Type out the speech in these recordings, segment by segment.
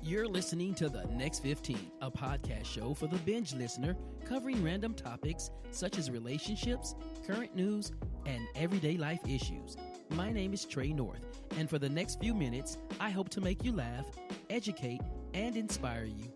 You're listening to The Next 15, a podcast show for the binge listener covering random topics such as relationships, current news, and everyday life issues. My name is Trey North, and for the next few minutes, I hope to make you laugh, educate, and inspire you.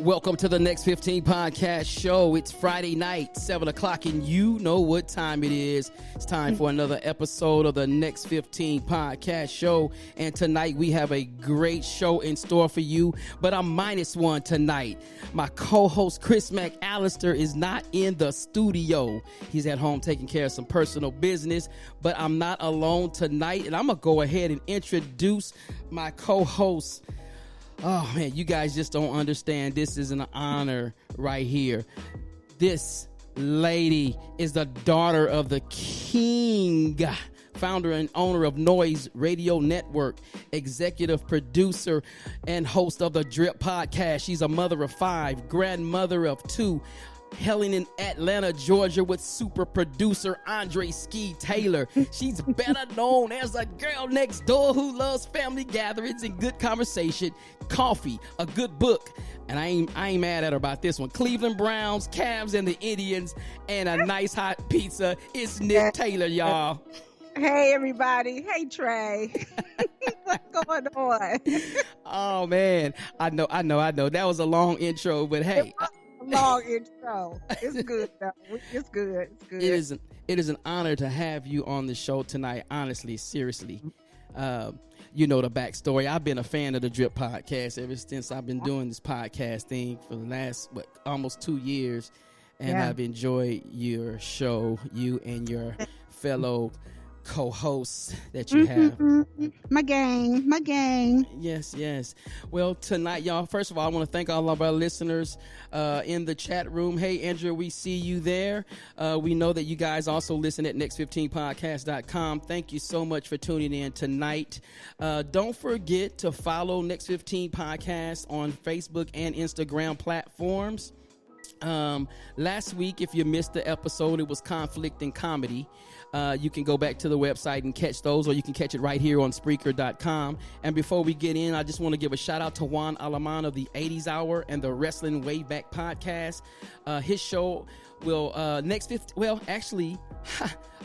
Welcome to the Next 15 podcast show. It's Friday night, 7 o'clock, and you know what time it is. It's time for another episode of the Next 15 podcast show. And tonight we have a great show in store for you, but I'm minus one tonight. My co-host Chris McAllister is not in the studio. He's at home taking care of some personal business, but I'm not alone tonight, and I'm going to go ahead and introduce my co-host. Oh, man, you guys just don't understand. This is an honor right here. This lady is the daughter of the king, founder and owner of Noise Radio Network, executive producer, and host of the D.R.I.P podcast. She's a mother of 5, grandmother of 2, hailing in Atlanta, Georgia, with super producer Andre Ski Taylor. She's better known as a girl next door who loves family gatherings and good conversation, coffee, a good book, and I ain't mad at her about this one. Cleveland Browns, Cavs, and the Indians, and a nice hot pizza. It's Nichole Taylor, y'all. Hey, everybody. Hey, Trey. What's going on? Oh, man. I know. That was a long intro, but hey. Long intro. It's good though. It's good. It is an honor to have you on the show tonight. Honestly, seriously, you know the backstory. I've been a fan of the D.R.I.P podcast ever since I've been doing this podcast thing for the last almost 2 years, and I've enjoyed your show. You and your fellow co-hosts that you have. My gang. Yes. Well, tonight, y'all, first of all, I want to thank all of our listeners in the chat room. Hey, Andrew, we see you there. We know that you guys also listen at next15podcast.com. Thank you so much for tuning in tonight. Don't forget to follow Next 15 Podcast on Facebook and Instagram platforms. Last week, if you missed the episode, it was Conflict and Comedy. You can go back to the website and catch those, or you can catch it right here on Spreaker.com. And before we get in, I just want to give a shout out to Juan Alaman of the 80s Hour and the Wrestling Way Back podcast. His show will I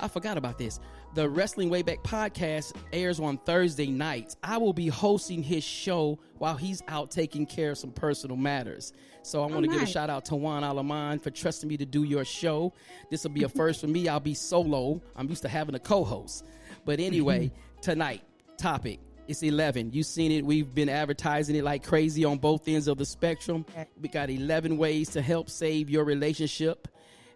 forgot about this. The Wrestling Way Back podcast airs on Thursday nights. I will be hosting his show while he's out taking care of some personal matters. So I want to give a shout out to Juan Alaman for trusting me to do your show. This will be a first for me. I'll be solo. I'm used to having a co-host. But anyway, tonight, topic, it's 11. You've seen it. We've been advertising it like crazy on both ends of the spectrum. We got 11 ways to help save your relationship.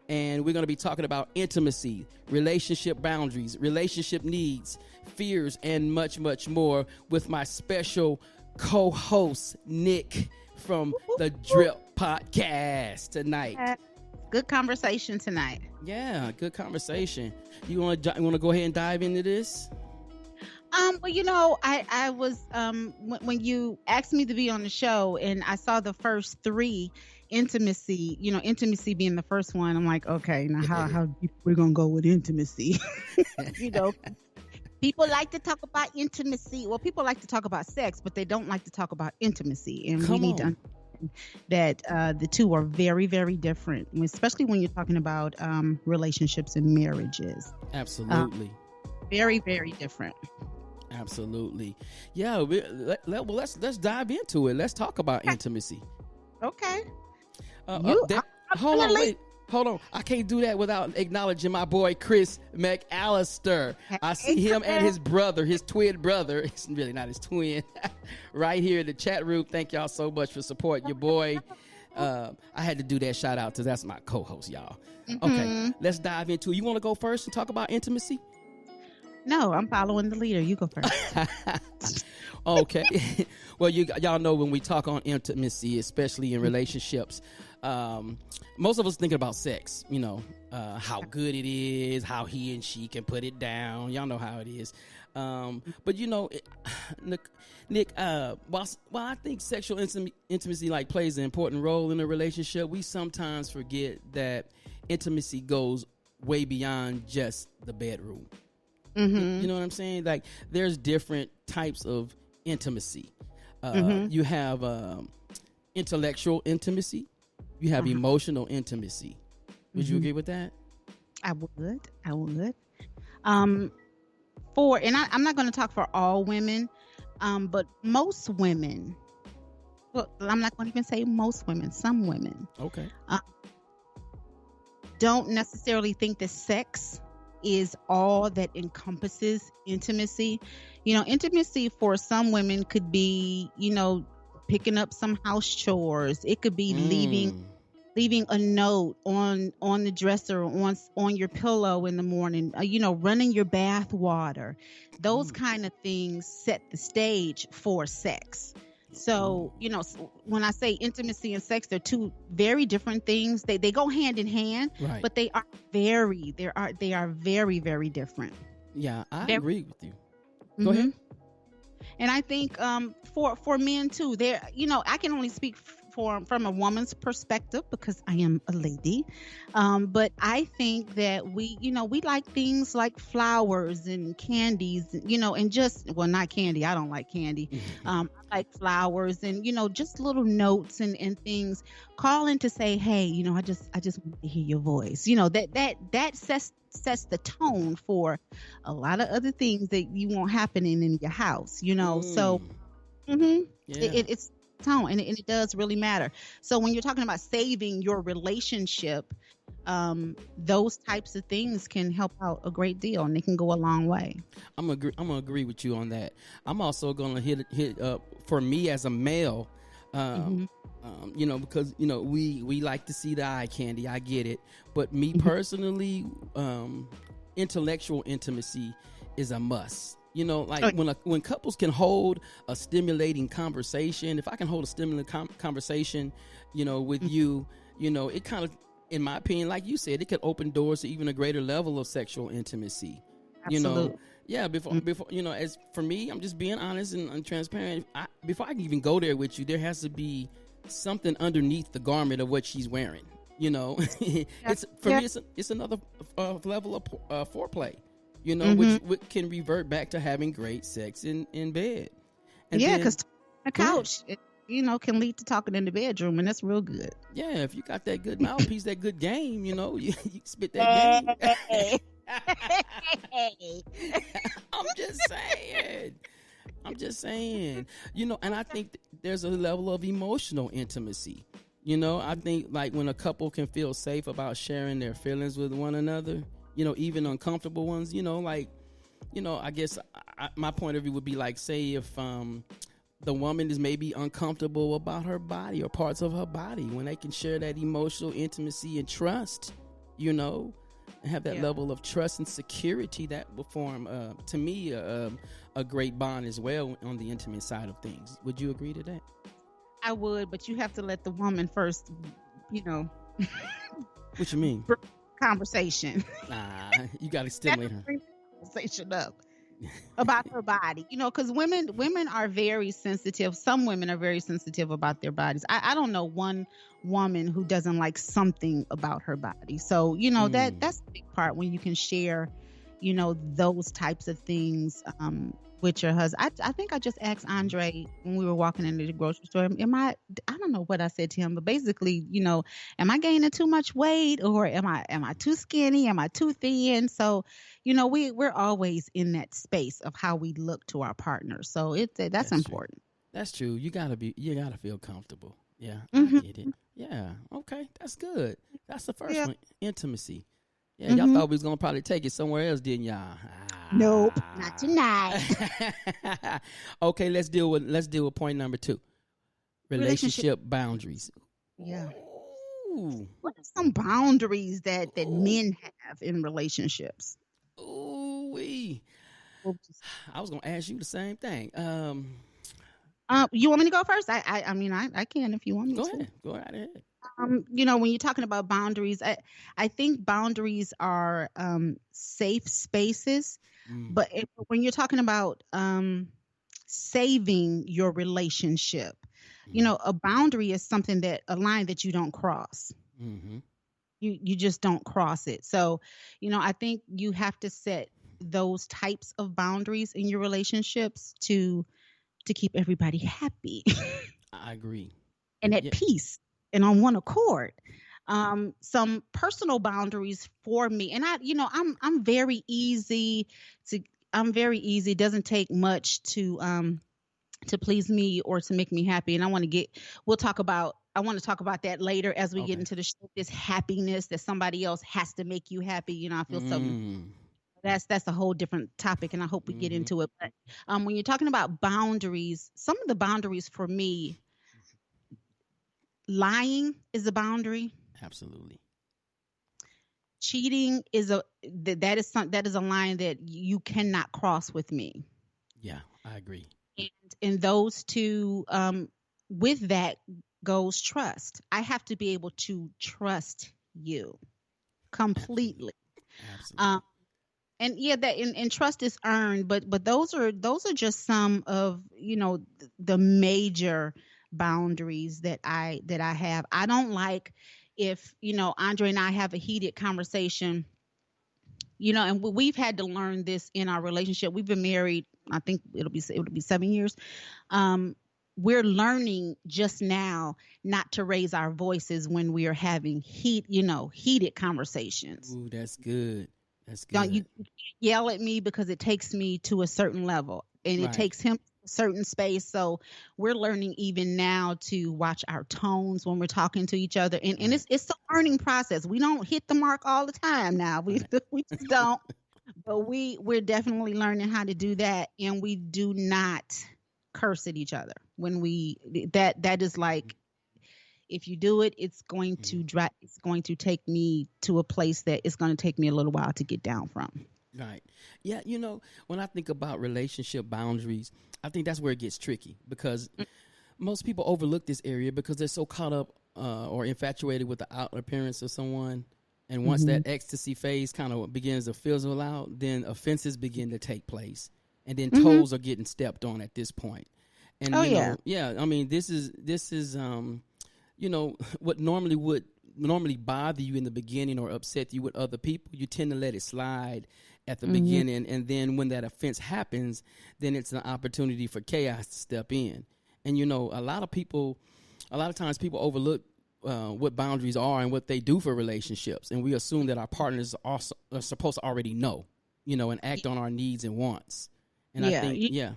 And we're going to be talking about intimacy, relationship boundaries, relationship needs, fears, and much, much more with my special co-host, Nick, from the D.R.I.P podcast tonight. Good conversation tonight. Yeah, good conversation. You want to go ahead and dive into this? Well, you know, I was when you asked me to be on the show and I saw the first 3, intimacy being the first one. I'm like, okay, now how deep we're gonna go with intimacy? You know, people like to talk about intimacy. Well, people like to talk about sex, but they don't like to talk about intimacy. And we need to understand that the two are very, very different, especially when you're talking about relationships and marriages. Absolutely. Very, very different. Absolutely. Yeah. Let's dive into it. Let's talk about intimacy. Okay. Hold on. I can't do that without acknowledging my boy Chris McAllister. I see him and his brother, his twin brother. It's really not his twin. Right here in the chat room. Thank y'all so much for supporting your boy. I had to do that shout out because that's my co-host, y'all. Okay, let's dive into it. You want to go first and talk about intimacy? No, I'm following the leader. You go first. Okay. Well, y'all know when we talk on intimacy, especially in relationships, most of us thinking about sex, how good it is, how he and she can put it down. Y'all know how it is. But Nick, while I think sexual intimacy like plays an important role in a relationship, we sometimes forget that intimacy goes way beyond just the bedroom. You know what I'm saying? Like, there's different types of intimacy. You have intellectual intimacy. You have emotional intimacy. Would you agree with that? I would. I'm not going to talk for all women, but most women. Well, I'm not going to even say most women. Some women. Okay. Don't necessarily think that sex is all that encompasses intimacy. Intimacy for some women could be, picking up some house chores. It could be leaving a note on the dresser, on your pillow in the morning, running your bath water. Those kind of things set the stage for sex. So, when I say intimacy and sex, they're two very different things. They go hand in hand, right, but they are very very different. Yeah, I agree with you. Go ahead. And I think for men too, I can only speak from a woman's perspective because I am a lady. But I think that we like things like flowers and candies, and not candy. I don't like candy. I like flowers and, just little notes and things, calling to say, hey, I just want to hear your voice. That sets the tone for a lot of other things that you want happening in your house, so it's tone, and it does really matter. So when you're talking about saving your relationship, those types of things can help out a great deal, and they can go a long way. I'm gonna agree with you on that. I'm also gonna hit for me as a male, because we like to see the eye candy. I get it, but me personally, intellectual intimacy is a must. When couples can hold a stimulating conversation, if I can hold a stimulating conversation, with you, it kind of, in my opinion, like you said, it could open doors to even a greater level of sexual intimacy. Absolutely. Before as for me, I'm just being honest and transparent. Before I can even go there with you, there has to be something underneath the garment of what she's wearing. It's for me, it's another level of foreplay. Which can revert back to having great sex in bed. And because the couch, can lead to talking in the bedroom, and that's real good. Yeah, if you got that good mouthpiece, that good game, you spit that game. I'm just saying. And I think there's a level of emotional intimacy. I think like when a couple can feel safe about sharing their feelings with one another, even uncomfortable ones, I guess my point of view would be like, say if the woman is maybe uncomfortable about her body or parts of her body, when they can share that emotional intimacy and trust, and have that level of trust and security, that will form, to me, a great bond as well on the intimate side of things. Would you agree to that? I would, but you have to let the woman first, What you mean? Conversation. Nah, you got to stimulate her. Conversation up about her body, because women are very sensitive. Some women are very sensitive about their bodies. I don't know one woman who doesn't like something about her body. So that's the big part, when you can share those types of things with your husband. I think I just asked Andre when we were walking into the grocery store, I don't know what I said to him, but basically, am I gaining too much weight, or am I too skinny? Am I too thin? So, we're always in that space of how we look to our partner. So that's important. True. That's true. You gotta feel comfortable. Yeah, I get it. Yeah. Okay. That's good. That's the first one. Intimacy. Yeah, y'all thought we was gonna probably take it somewhere else, didn't y'all? Nope, not tonight. Okay, let's deal with point number 2. Relationship boundaries. Yeah. Ooh. What are some boundaries that men have in relationships? Ooh-wee. I was gonna ask you the same thing. You want me to go first? I mean, I can if you want me to. Go right ahead. When you're talking about boundaries, I think boundaries are safe spaces But when you're talking about saving your relationship, a boundary is something a line that you don't cross. Mm-hmm. You just don't cross it. So, I think you have to set those types of boundaries in your relationships to keep everybody happy I agree. and at Yeah. peace and on one accord. Some personal boundaries for me, and I'm very easy to I'm very easy. It doesn't take much to please me or to make me happy. And I want to talk about that later as we get Okay. into the show, this happiness that somebody else has to make you happy. I feel so Mm. that's a whole different topic, and I hope we get Mm-hmm. into it. But when you're talking about boundaries, some of the boundaries for me, lying is a boundary. Absolutely. Cheating is that is a line that you cannot cross with me. Yeah, I agree. And those two, with that goes trust. I have to be able to trust you Absolutely. completely. Absolutely. Um, and yeah, that and trust is earned, but those are just some of the major boundaries that I have. I don't like if Andre and I have a heated conversation, and we've had to learn this in our relationship. We've been married, I think it'll be 7 years. um, we're learning just now not to raise our voices when we are having heated conversations. Ooh, that's good. That's Don't you good. yell at me because it takes me to a certain level and it Right. takes him a certain space. So we're learning even now to watch our tones when we're talking to each other. And Right. it's a learning process. We don't hit the mark all the time now. We Right. we just don't. But we're definitely learning how to do that, and we do not curse at each other when that is like, if you do it, Mhm. it's going to take me to a place that it's going to take me a little while to get down from. Right. Yeah, when I think about relationship boundaries, I think that's where it gets tricky because most people overlook this area because they're so caught up or infatuated with the outer appearance of someone. And once Mm-hmm. that ecstasy phase kind of begins to fizzle out, then offenses begin to take place. And then Mm-hmm. toes are getting stepped on at this point. And Oh yeah. yeah, I mean, this is what would normally bother you in the beginning or upset you with other people, you tend to let it slide at the Mm-hmm. beginning, and then when that offense happens, then it's an opportunity for chaos to step in. And a lot of times people overlook what boundaries are and what they do for relationships, and we assume that our partners are supposed to already know, and act on our needs and wants. And I Yeah. think, yeah,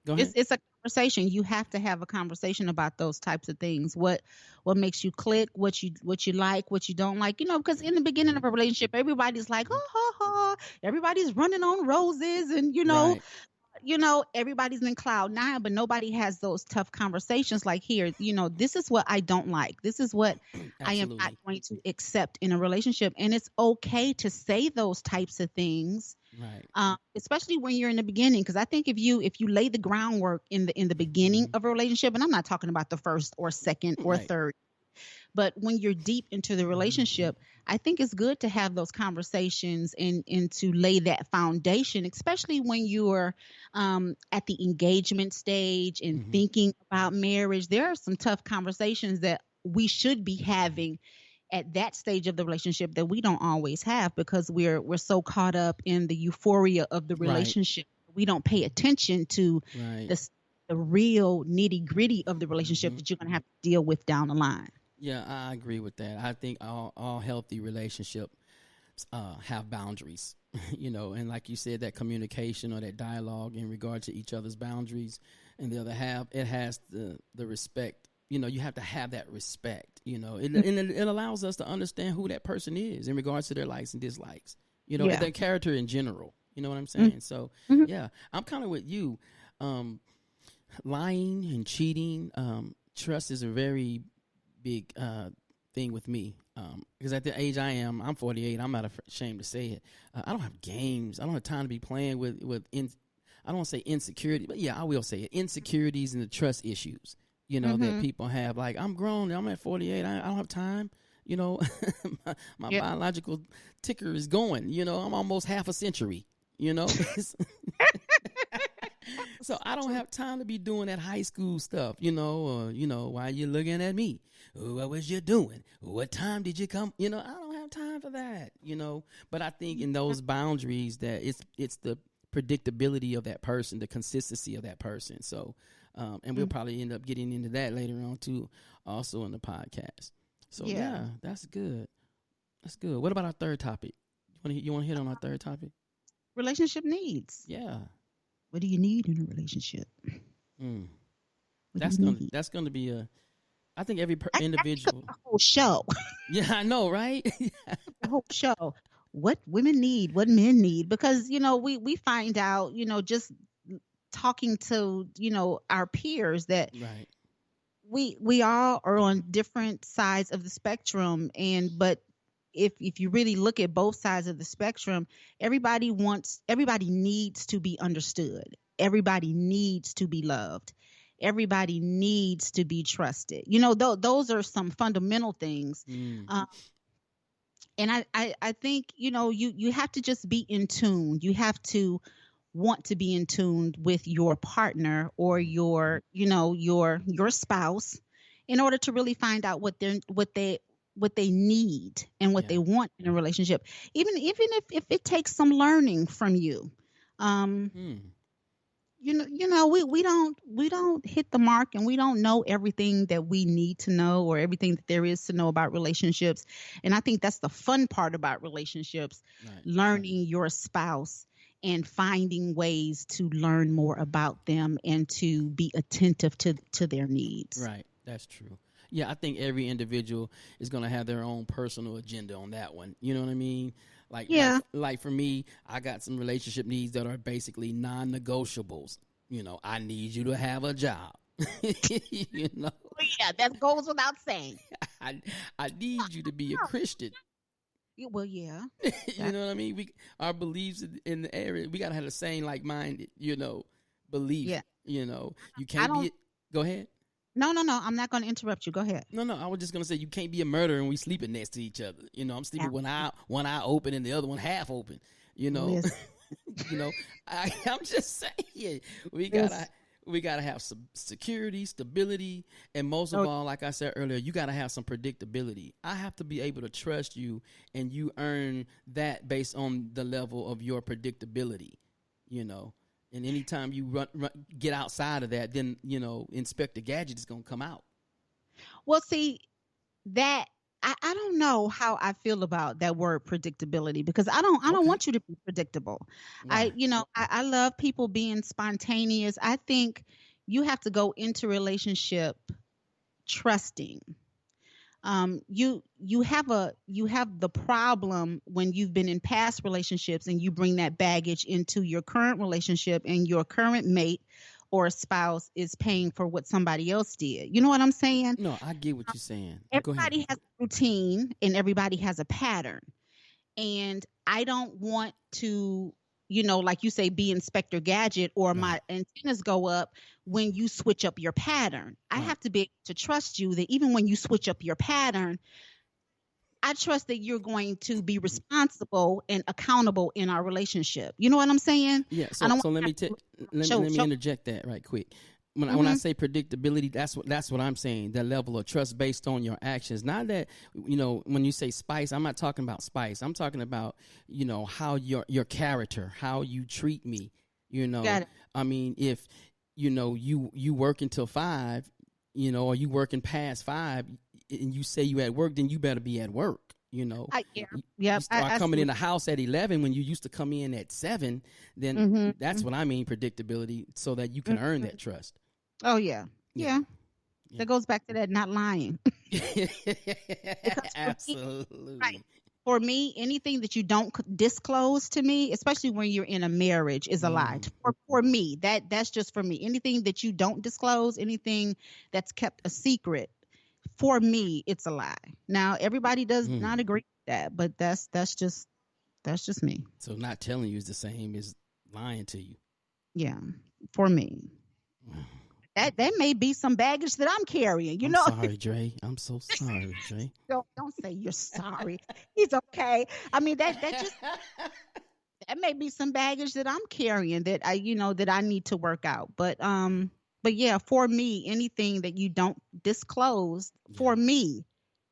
go it's ahead. it's a conversation. You have to have a conversation about those types of things. What makes you click, what you like, what you don't like, because in the beginning of a relationship, everybody's like, Mhm. oh, ha, ha. Everybody's running on roses, and Right. everybody's in cloud nine, but nobody has those tough conversations like here. This is what I don't like. This is what I am not Absolutely. going to accept in a relationship. And it's okay to say those types of things, Right. especially when you're in the beginning. Because I think if you lay the groundwork in the beginning Mhm. of a relationship, and I'm not talking about the first or second or Right. third, but when you're deep into the relationship, I think it's good to have those conversations and to lay that foundation, especially when you're at the engagement stage and Mhm. thinking about marriage. There are some tough conversations that we should be having at that stage of the relationship that we don't always have because we're so caught up in the euphoria of the Right. relationship. We don't pay attention to Right. the real nitty gritty of the relationship Hmm. that you're going to have to deal with down the line. Yeah, I agree with that. I think all healthy relationships have boundaries, and like you said, that communication or that dialogue in regard to each other's boundaries, and the other half, it has the respect. You have to have that respect. It allows us to understand who that person is in regards to their likes and dislikes. And Yeah. their character in general. You know what I'm Mhm. saying? So, Mhm. yeah, I'm kind of with you. Um, Lying and cheating, trust is a very big thing with me because at the age I'm 48. I'm not ashamed to say it. I don't have games. I don't have time to be playing I don't want to say insecurity, but yeah, I will say it. Insecurities and the trust issues, that Mhm. people have. Like, I'm grown. I'm at 48. I don't have time. You know, my Yep. biological ticker is going. I'm almost half a century. you know. So I don't have time to be doing that high school stuff, you know, or, you know, why you looking at me? What was you doing? What time did you come? You know, I don't have time for that, you know. But I think in those boundaries that it's the predictability of that person, the consistency of that person. So, and we'll probably end up getting into that later on too, also in the podcast. So yeah, that's good. That's good. What about our third topic? You want to hit on our third topic? Relationship needs. Yeah. What do you need in a relationship? That's gonna be a. I think every individual. A whole show. Yeah, I know, right? A whole show. What women need, what men need, because you know we find out, you know, just talking to, you know, our peers that right. We all are on different sides of the spectrum, and but if you really look at both sides of the spectrum, everybody needs to be understood. Everybody needs to be loved. Everybody needs to be trusted. You know, those are some fundamental things. And I think, you know, you have to just be in tune. You have to want to be in tune with your partner or your, you know, your spouse in order to really find out what they need and what they want in a relationship, even if it takes some learning from you. You know, we don't hit the mark, and we don't know everything that we need to know or everything that there is to know about relationships. And I think that's the fun part about relationships, learning your spouse and finding ways to learn more about them and to be attentive to their needs. Right. That's true. Yeah, I think every individual is going to have their own personal agenda on that one. You know what I mean? Like for me, I got some relationship needs that are basically non-negotiables. You know, I need you to have a job. You know? Yeah, that goes without saying. I need you to be a Christian. Well, yeah. You know what I mean? Our beliefs in the area, we got to have the same like-minded, you know, belief. Yeah. You know, you can't be. Go ahead. No. I'm not going to interrupt you. Go ahead. No. I was just going to say you can't be a murderer and we sleeping next to each other. You know, I'm sleeping one eye open and the other one half open. You know, you know, I'm just saying we gotta have some security, stability, and most of all, like I said earlier, you gotta have some predictability. I have to be able to trust you, and you earn that based on the level of your predictability. You know. And anytime you get outside of that, then, you know, Inspector Gadget is going to come out. Well, see, that I don't know how I feel about that word predictability, because I don't want you to be predictable. Wow. I love people being spontaneous. I think you have to go into relationship trusting. You have the problem when you've been in past relationships and you bring that baggage into your current relationship, and your current mate or spouse is paying for what somebody else did. You know what I'm saying? No, I get what you're saying. Everybody has a routine and everybody has a pattern. And I don't want to, you know, like you say, be Inspector Gadget or my antennas go up when you switch up your pattern. I have to be able to trust you that even when you switch up your pattern, I trust that you're going to be responsible and accountable in our relationship. You know what I'm saying? Yeah. So let me interject that right quick. When I say predictability, that's what I'm saying. That level of trust based on your actions. Not that, you know, when you say spice, I'm not talking about spice. I'm talking about, you know, how your character, how you treat me. You know, I mean, if you know you work until 5, you know, or you working past 5, and you say you at work, then you better be at work. You know, you start coming in the house at 11 when you used to come in at 7. Then that's what I mean, predictability, so that you can earn that trust. Oh yeah. That goes back to that not lying. Absolutely. Right. For me, anything that you don't disclose to me, especially when you're in a marriage, is a lie. For me, that's just for me. Anything that you don't disclose, anything that's kept a secret, for me, it's a lie. Now, everybody does not agree with that, but that's just me. So not telling you is the same as lying to you. Yeah, for me. That may be some baggage that I'm carrying. You know. Sorry, Dre. I'm so sorry, Dre. Don't say you're sorry. He's okay. I mean that that may be some baggage that I'm carrying that that I need to work out. But yeah, for me, anything that you don't disclose, Yeah. for me,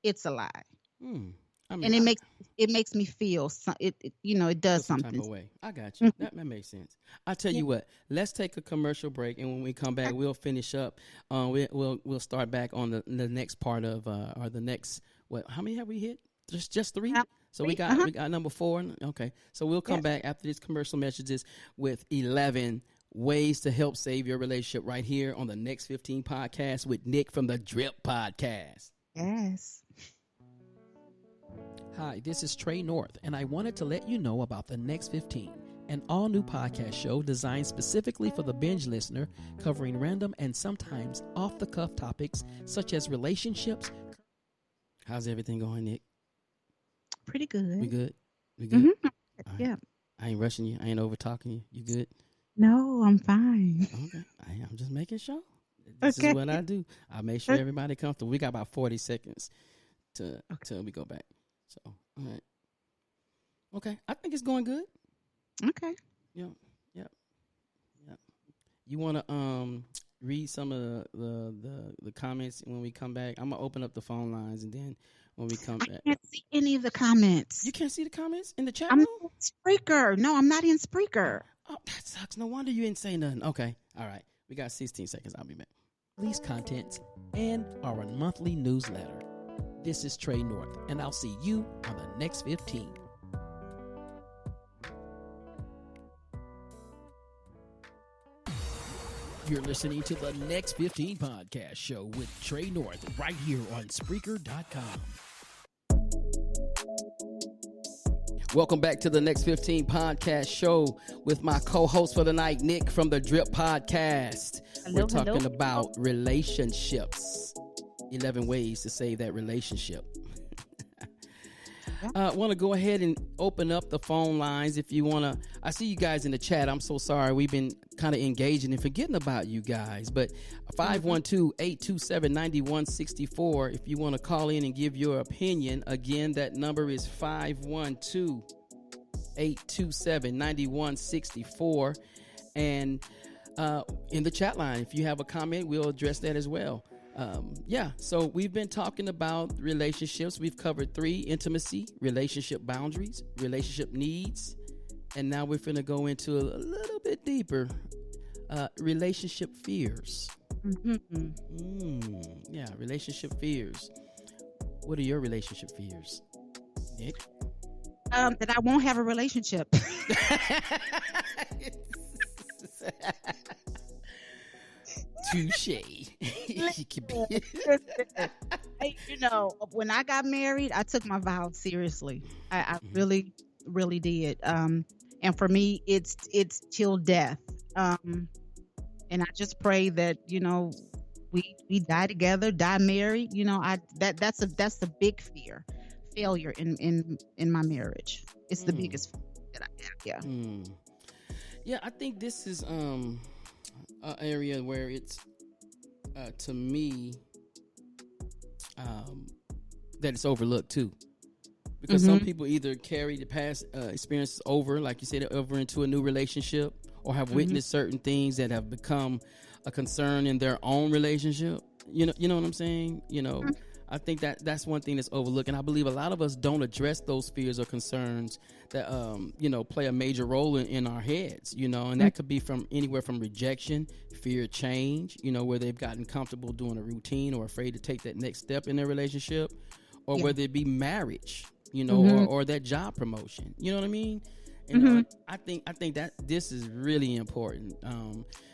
it's a lie. Hmm. I mean, And I it makes me feel it does feel some type something. of way. I got you. Mhm. That makes sense. I tell Yeah. you what. Let's take a commercial break, and when we come back, we'll finish up. We'll start back on the next part of or the next what? How many have we hit? Just three. So we got Uh-huh. we got number four. Okay. So we'll come Yes. back after these commercial messages with 11 ways to help save your relationship right here on the Next 15 podcast with Nick from the Drip Podcast. Yes. Hi, this is Trey North, and I wanted to let you know about the Next 15, an all new podcast show designed specifically for the binge listener, covering random and sometimes off the cuff topics such as relationships. How's everything going, Nick? Pretty good. We good? We good? Mhm. All right. Yeah. I ain't rushing you. I ain't over talking you. You good? No, I'm fine. Okay. I'm just making sure. This is Okay. what I do. I make sure everybody comfortable. We got about 40 seconds till we go back. So, all right. Okay. I think it's going good. Okay. Yep. Yep. Yep. You want to read some of the comments when we come back? I'm gonna open up the phone lines, and then when we come I back, can't see any of the comments. you can't see the comments in the chat I'm room. not in Spreaker. No, I'm not in Spreaker. Oh, that sucks. No wonder you didn't say nothing. Okay. All right. We got 16 seconds. I'll be back. Release contents and our monthly newsletter. This is Trey North, and I'll see you on the Next 15. You're listening to the Next 15 podcast show with Trey North right here on Spreaker.com. Welcome back to the Next 15 podcast show with my co-host for the night, Nick from the Drip Podcast. Hello, We're talking hello. about relationships. 11 ways to save that relationship. I want to go ahead and open up the phone lines if you want to. I see you guys in the chat. I'm so sorry. We've been kind of engaging and forgetting about you guys. But 512-827-9164 if you want to call in and give your opinion. Again, that number is 512-827-9164. And in the chat line, if you have a comment, we'll address that as well. So we've been talking about relationships. We've covered 3: intimacy, relationship boundaries, relationship needs, and now we're finna go into a little bit deeper, relationship fears. Relationship fears. What are your relationship fears, Nick? That I won't have a relationship. Touche. Hey, when I got married, I took my vows seriously. I really, really did. And for me, it's till death. And I just pray that we die together, die married. That's a big fear, failure in my marriage. It's the biggest that I have. Yeah. Yeah, I think this is an area where it's to me that it's overlooked too, because some people either carry the past experiences over, like you said, over into a new relationship, or have witnessed certain things that have become a concern in their own relationship. You know what I'm saying? I think that's one thing that's overlooked, and I believe a lot of us don't address those fears or concerns that play a major role in our heads. And that could be from anywhere from rejection, fear of change, where they've gotten comfortable doing a routine or afraid to take that next step in their relationship, or whether it be marriage, or that job promotion. You know what I mean? And I think that this is really important.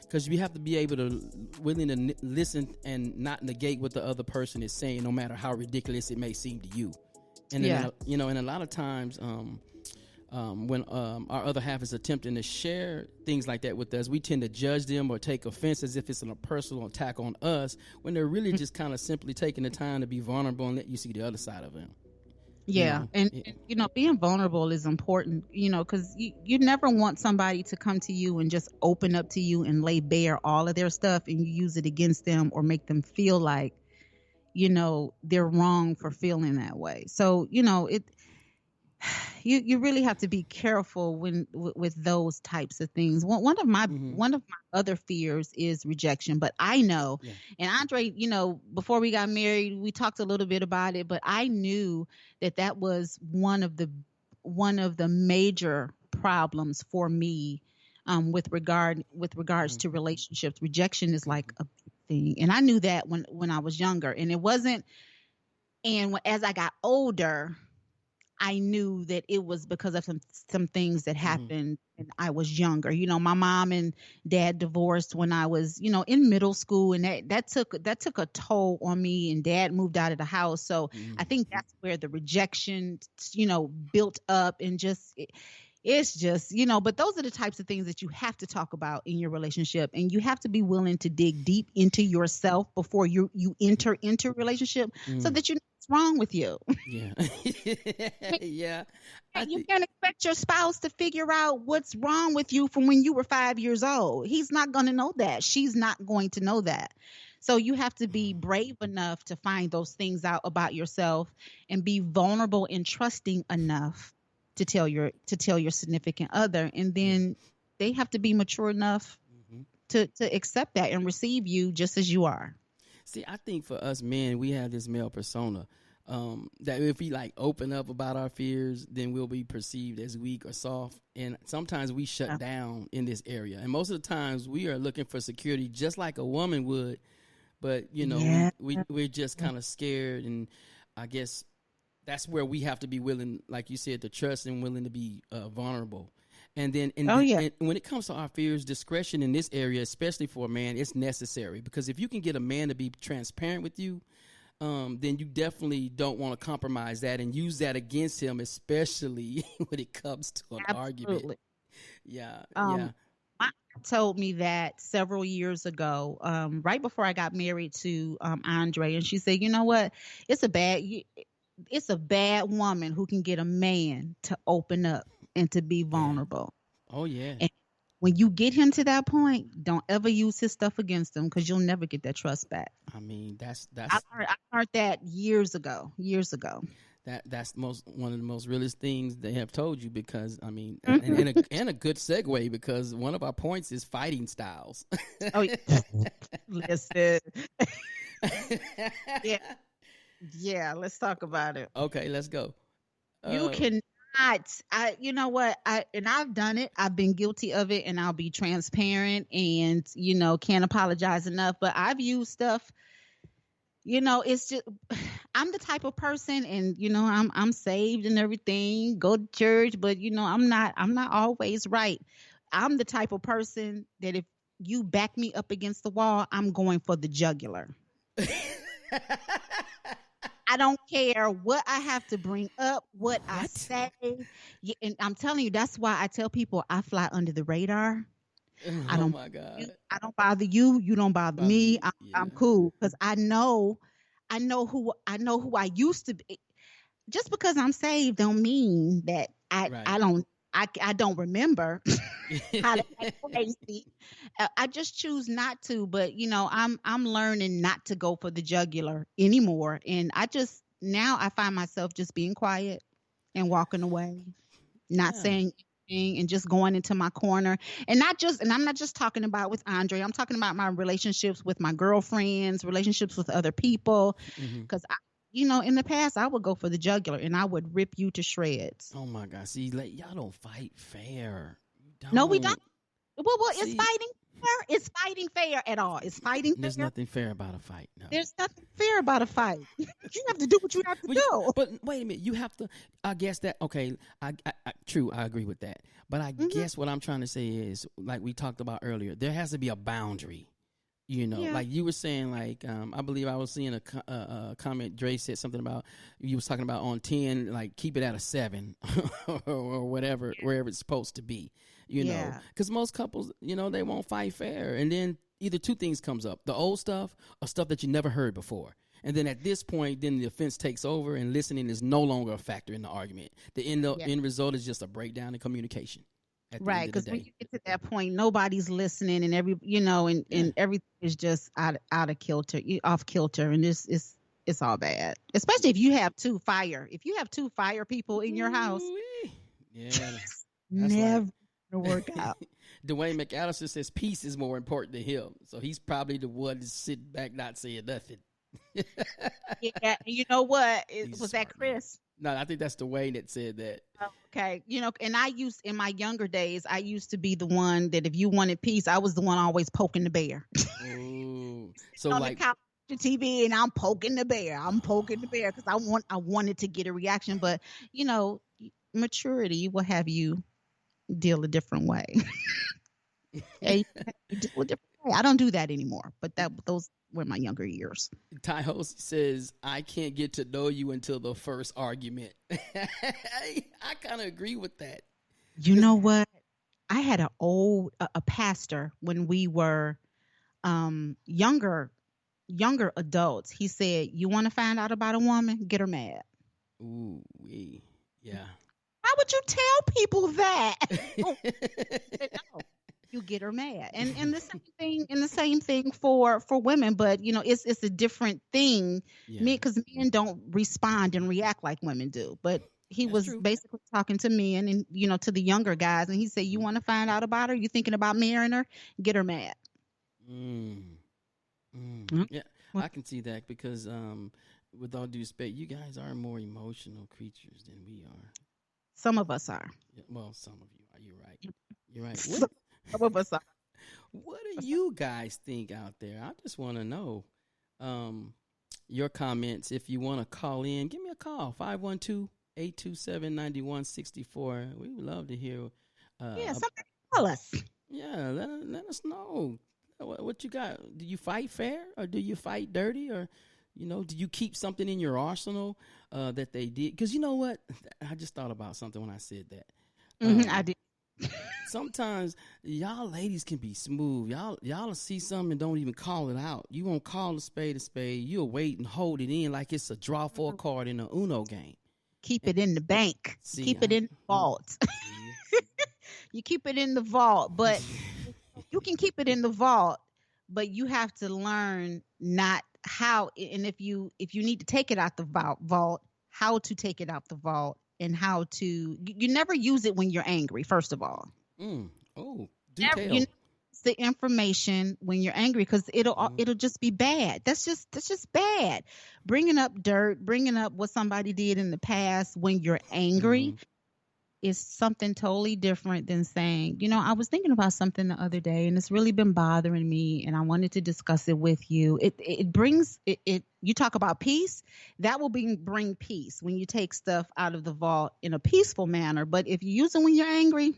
Because you have to be able to willing to listen and not negate what the other person is saying, no matter how ridiculous it may seem to you. And then, and a lot of times, when our other half is attempting to share things like that with us, we tend to judge them or take offense as if it's a personal attack on us, when they're really just kind of simply taking the time to be vulnerable and let you see the other side of them. Yeah. And being vulnerable is important, because you never want somebody to come to you and just open up to you and lay bare all of their stuff and you use it against them or make them feel like, they're wrong for feeling that way. So, you really have to be careful with those types of things. One of my other fears is rejection, but I know, Yeah. and Andre, before we got married, we talked a little bit about it, but I knew that was one of the major problems for me, with regards to relationships. Rejection is like a big thing, and I knew that when I was younger, and it wasn't. And as I got older, I knew that it was because of some things that happened when I was younger. My mom and dad divorced when I was, in middle school, and that took a toll on me. And dad moved out of the house, so I think that's where the rejection, built up, and it's just, but those are the types of things that you have to talk about in your relationship, and you have to be willing to dig deep into yourself before you enter into a relationship, so that you know what's wrong with you. Yeah. Yeah. You can't expect your spouse to figure out what's wrong with you from when you were 5 years old. He's not going to know that. She's not going to know that. So you have to be brave enough to find those things out about yourself, and be vulnerable and trusting enough to tell your significant other. And then they have to be mature enough to accept that and receive you just as you are. See, I think for us men, we have this male persona, that if we like open up about our fears, then we'll be perceived as weak or soft. And sometimes we shut down in this area. And most of the times we are looking for security just like a woman would. But, we're just kind of scared. And I guess that's where we have to be willing, like you said, to trust, and willing to be vulnerable. And then and when it comes to our fears, discretion in this area, especially for a man, it's necessary. Because if you can get a man to be transparent with you, then you definitely don't want to compromise that and use that against him, especially when it comes to an argument. Yeah. My aunt told me that several years ago, right before I got married to Andre, and she said, "You know what? It's a bad woman who can get a man to open up and to be vulnerable." Oh yeah. And when you get him to that point, don't ever use his stuff against him, because you'll never get that trust back. I mean, that's I learned that years ago. That's one of the most realest things they have told you, because I mean, and a good segue, because one of our points is fighting styles. Oh, listen. Yeah, let's talk about it. Okay, let's go. You cannot. You know what? I've done it. I've been guilty of it, and I'll be transparent, and can't apologize enough. But I've used stuff. It's just, I'm the type of person, and I'm saved and everything, go to church, but I'm not always right. I'm the type of person that if you back me up against the wall, I'm going for the jugular. I don't care what I have to bring up, what I say. And I'm telling you, that's why I tell people I fly under the radar. Oh my God. I don't bother you. You don't bother me. I'm cool, because I know who I used to be. Just because I'm saved don't mean that I don't remember how to act crazy. I just choose not to. But I'm learning not to go for the jugular anymore. And now I find myself just being quiet and walking away, not saying anything, and just going into my corner. And I'm not just talking about with Andre. I'm talking about my relationships with my girlfriends, relationships with other people. Because in the past, I would go for the jugular, and I would rip you to shreds. Oh my God! See, y'all don't fight fair. No, we don't. Well, is fighting fair? Is fighting fair at all? Is fighting fair? There's nothing fair about a fight. No. There's nothing fair about a fight. You have to do what you have to do. But wait a minute, you have to. I guess that okay. True, I agree with that. But I guess what I'm trying to say is, like we talked about earlier, there has to be a boundary. Like you were saying, like I believe I was seeing a comment. Dre said something about, you was talking about on 10, like keep it at a 7 or whatever, wherever it's supposed to be. Because most couples, they won't fight fair, and then either two things comes up: the old stuff or stuff that you never heard before. And then at this point, then the offense takes over, and listening is no longer a factor in the argument. The end result is just a breakdown in communication. Right, because when you get to that point, nobody's listening, and everything is just out of kilter, off kilter, and it's all bad. Especially if you have two fire. If you have two fire people in your house, Ooh-wee. Yeah, that's like never gonna work out. Dwayne McAllister says peace is more important to him. So he's probably the one that's sitting back not saying nothing. Yeah, and you know what? He's a Was that smart man. Chris? No, I think that's Dwayne that said that. Oh, okay. And I used in my younger days, I used to be the one that if you wanted peace, I was the one always poking the bear. Ooh. So On like the couch, the TV, and I'm poking the bear. I'm poking the bear because I wanted to get a reaction, but you know, maturity will have you deal a different way. Yeah, you deal a different way. I don't do that anymore, but those were my younger years. Ty Host says, I can't get to know you until the first argument. I kind of agree with that. You know what? I had a pastor when we were younger adults. He said, "You want to find out about a woman? Get her mad." Ooh, yeah. Why would you tell people that? No, you get her mad, and the same thing for women. But it's a different thing. Yeah. Because men don't respond and react like women do. But he That's was true. basically talking to men and to the younger guys, and he said, "You want to find out about her? You thinking about marrying her? Get her mad." Yeah, I can see that because, with all due respect, you guys are more emotional creatures than we are. Some of us are. Yeah, well, some of you are. You're right. You're right. Some of us are. What do you guys think out there? I just want to know your comments. If you want to call in, give me a call, 512-827-9164. We would love to hear. Somebody call us. Yeah, let us know what you got. Do you fight fair or do you fight dirty, or do you keep something in your arsenal that they did? Because you know what, I just thought about something when I said that. I did. Sometimes y'all ladies can be smooth. Y'all see something and don't even call it out. You won't call a spade a spade. You'll wait and hold it in like it's a draw for a card in an Uno game. Keep it in the bank. Keep it in the vault. You keep it in the vault, but you can keep it in the vault, but you have to learn not how. And if you need to take it out the vault, how to take it out the vault, and how to. You never use it when you're angry. First of all. Oh, never, detail. use the information when you're angry because it'll just be bad. That's just bad. Bringing up dirt, bringing up what somebody did in the past when you're angry. Is something totally different than saying, I was thinking about something the other day and it's really been bothering me and I wanted to discuss it with you. It brings it you talk about peace, that will bring peace when you take stuff out of the vault in a peaceful manner. But if you use it when you're angry,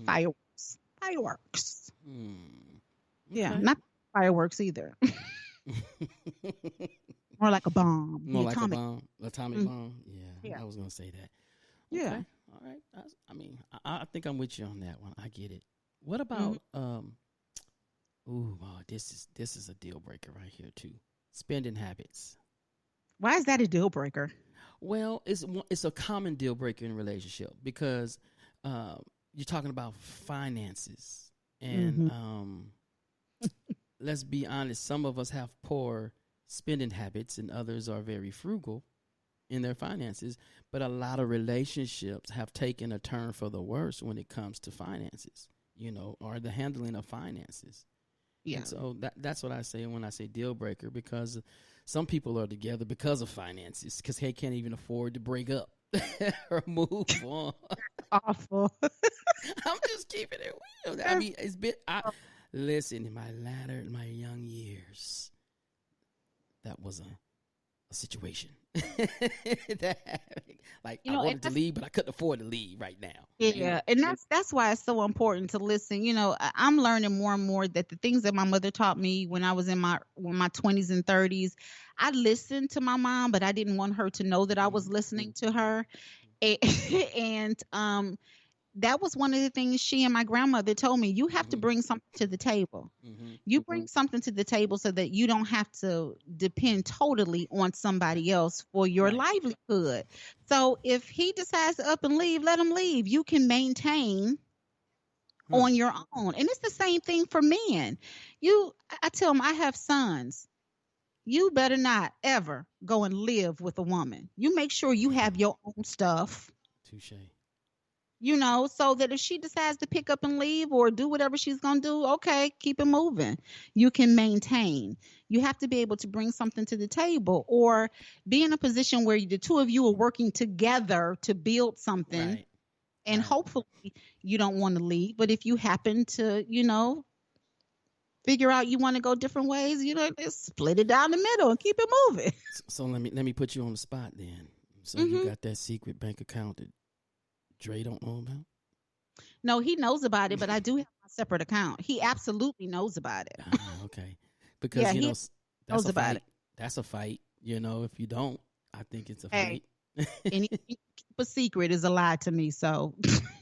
fireworks. Yeah, Okay. not fireworks either. More like a bomb. More like a bomb, atomic bomb. Yeah, I was gonna say that. Yeah. Okay. All right. I think I'm with you on that one. I get it. What about this is a deal breaker right here too. Spending habits. Why is that a deal breaker? Well, it's a common deal breaker in a relationship because you're talking about finances, and let's be honest, some of us have poor spending habits, and others are very frugal in their finances, but a lot of relationships have taken a turn for the worse when it comes to finances, or the handling of finances. Yeah. And so that's what I say when I say deal breaker, because some people are together because of finances, because they can't even afford to break up or move on. Awful. I'm just keeping it real. I mean, listen, in my young years, that was a situation. I wanted to leave, but I couldn't afford to leave right now. Yeah, and that's why it's so important to listen. I'm learning more and more that the things that my mother taught me when I was in my 20s and 30s, I listened to my mom, but I didn't want her to know that I was listening to her. And that was one of the things she and my grandmother told me. You have to bring something to the table. You bring something to the table so that you don't have to depend totally on somebody else for your livelihood. So if he decides to up and leave, let him leave. You can maintain on your own. And it's the same thing for men. I tell them I have sons. you better not ever go and live with a woman. You make sure you have your own stuff, Touche. so that if she decides to pick up and leave or do whatever she's going to do, okay, keep it moving. You can maintain. You have to be able to bring something to the table or be in a position where the two of you are working together to build something. Right. And Right. hopefully you don't want to leave. But if you happen to, figure out you want to go different ways, just split it down the middle and keep it moving. So let me put you on the spot then. So Mm-hmm. you got that secret bank account that Dre don't know about? No, he knows about it, but I do have a separate account. He absolutely knows about it. Okay. Because Yeah, you he know that's knows a about fight. it. That's a fight. If you don't, I think it's a Hey. fight. Anything you keep a secret is a lie to me. So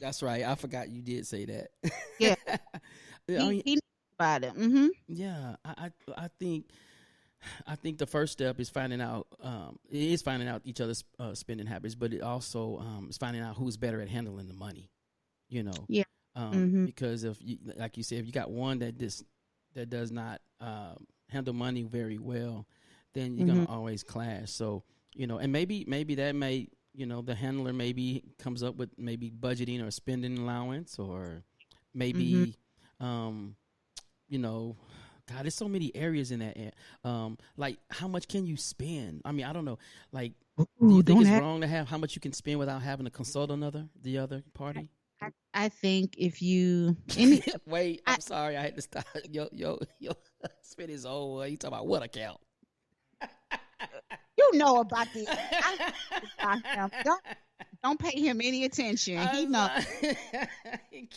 That's right. I forgot you did say that. yeah, I mean, he knows about it. Mm-hmm. yeah, I think the first step is finding out each other's spending habits, but it also is finding out who's better at handling the money. Yeah. Mm-hmm. Because if you, like you said, if you got one that does not handle money very well, then you're gonna always clash. So and maybe that may the handler maybe comes up with maybe budgeting or spending allowance or maybe God, there's so many areas in that. Like, how much can you spend? I mean, I don't know. Like, do you think it's wrong to have how much you can spend without having to consult the other party? I think if you Wait, I'm sorry, I had to stop. Yo, spend his whole. You talking about what account? you know about the don't pay him any attention. He knows.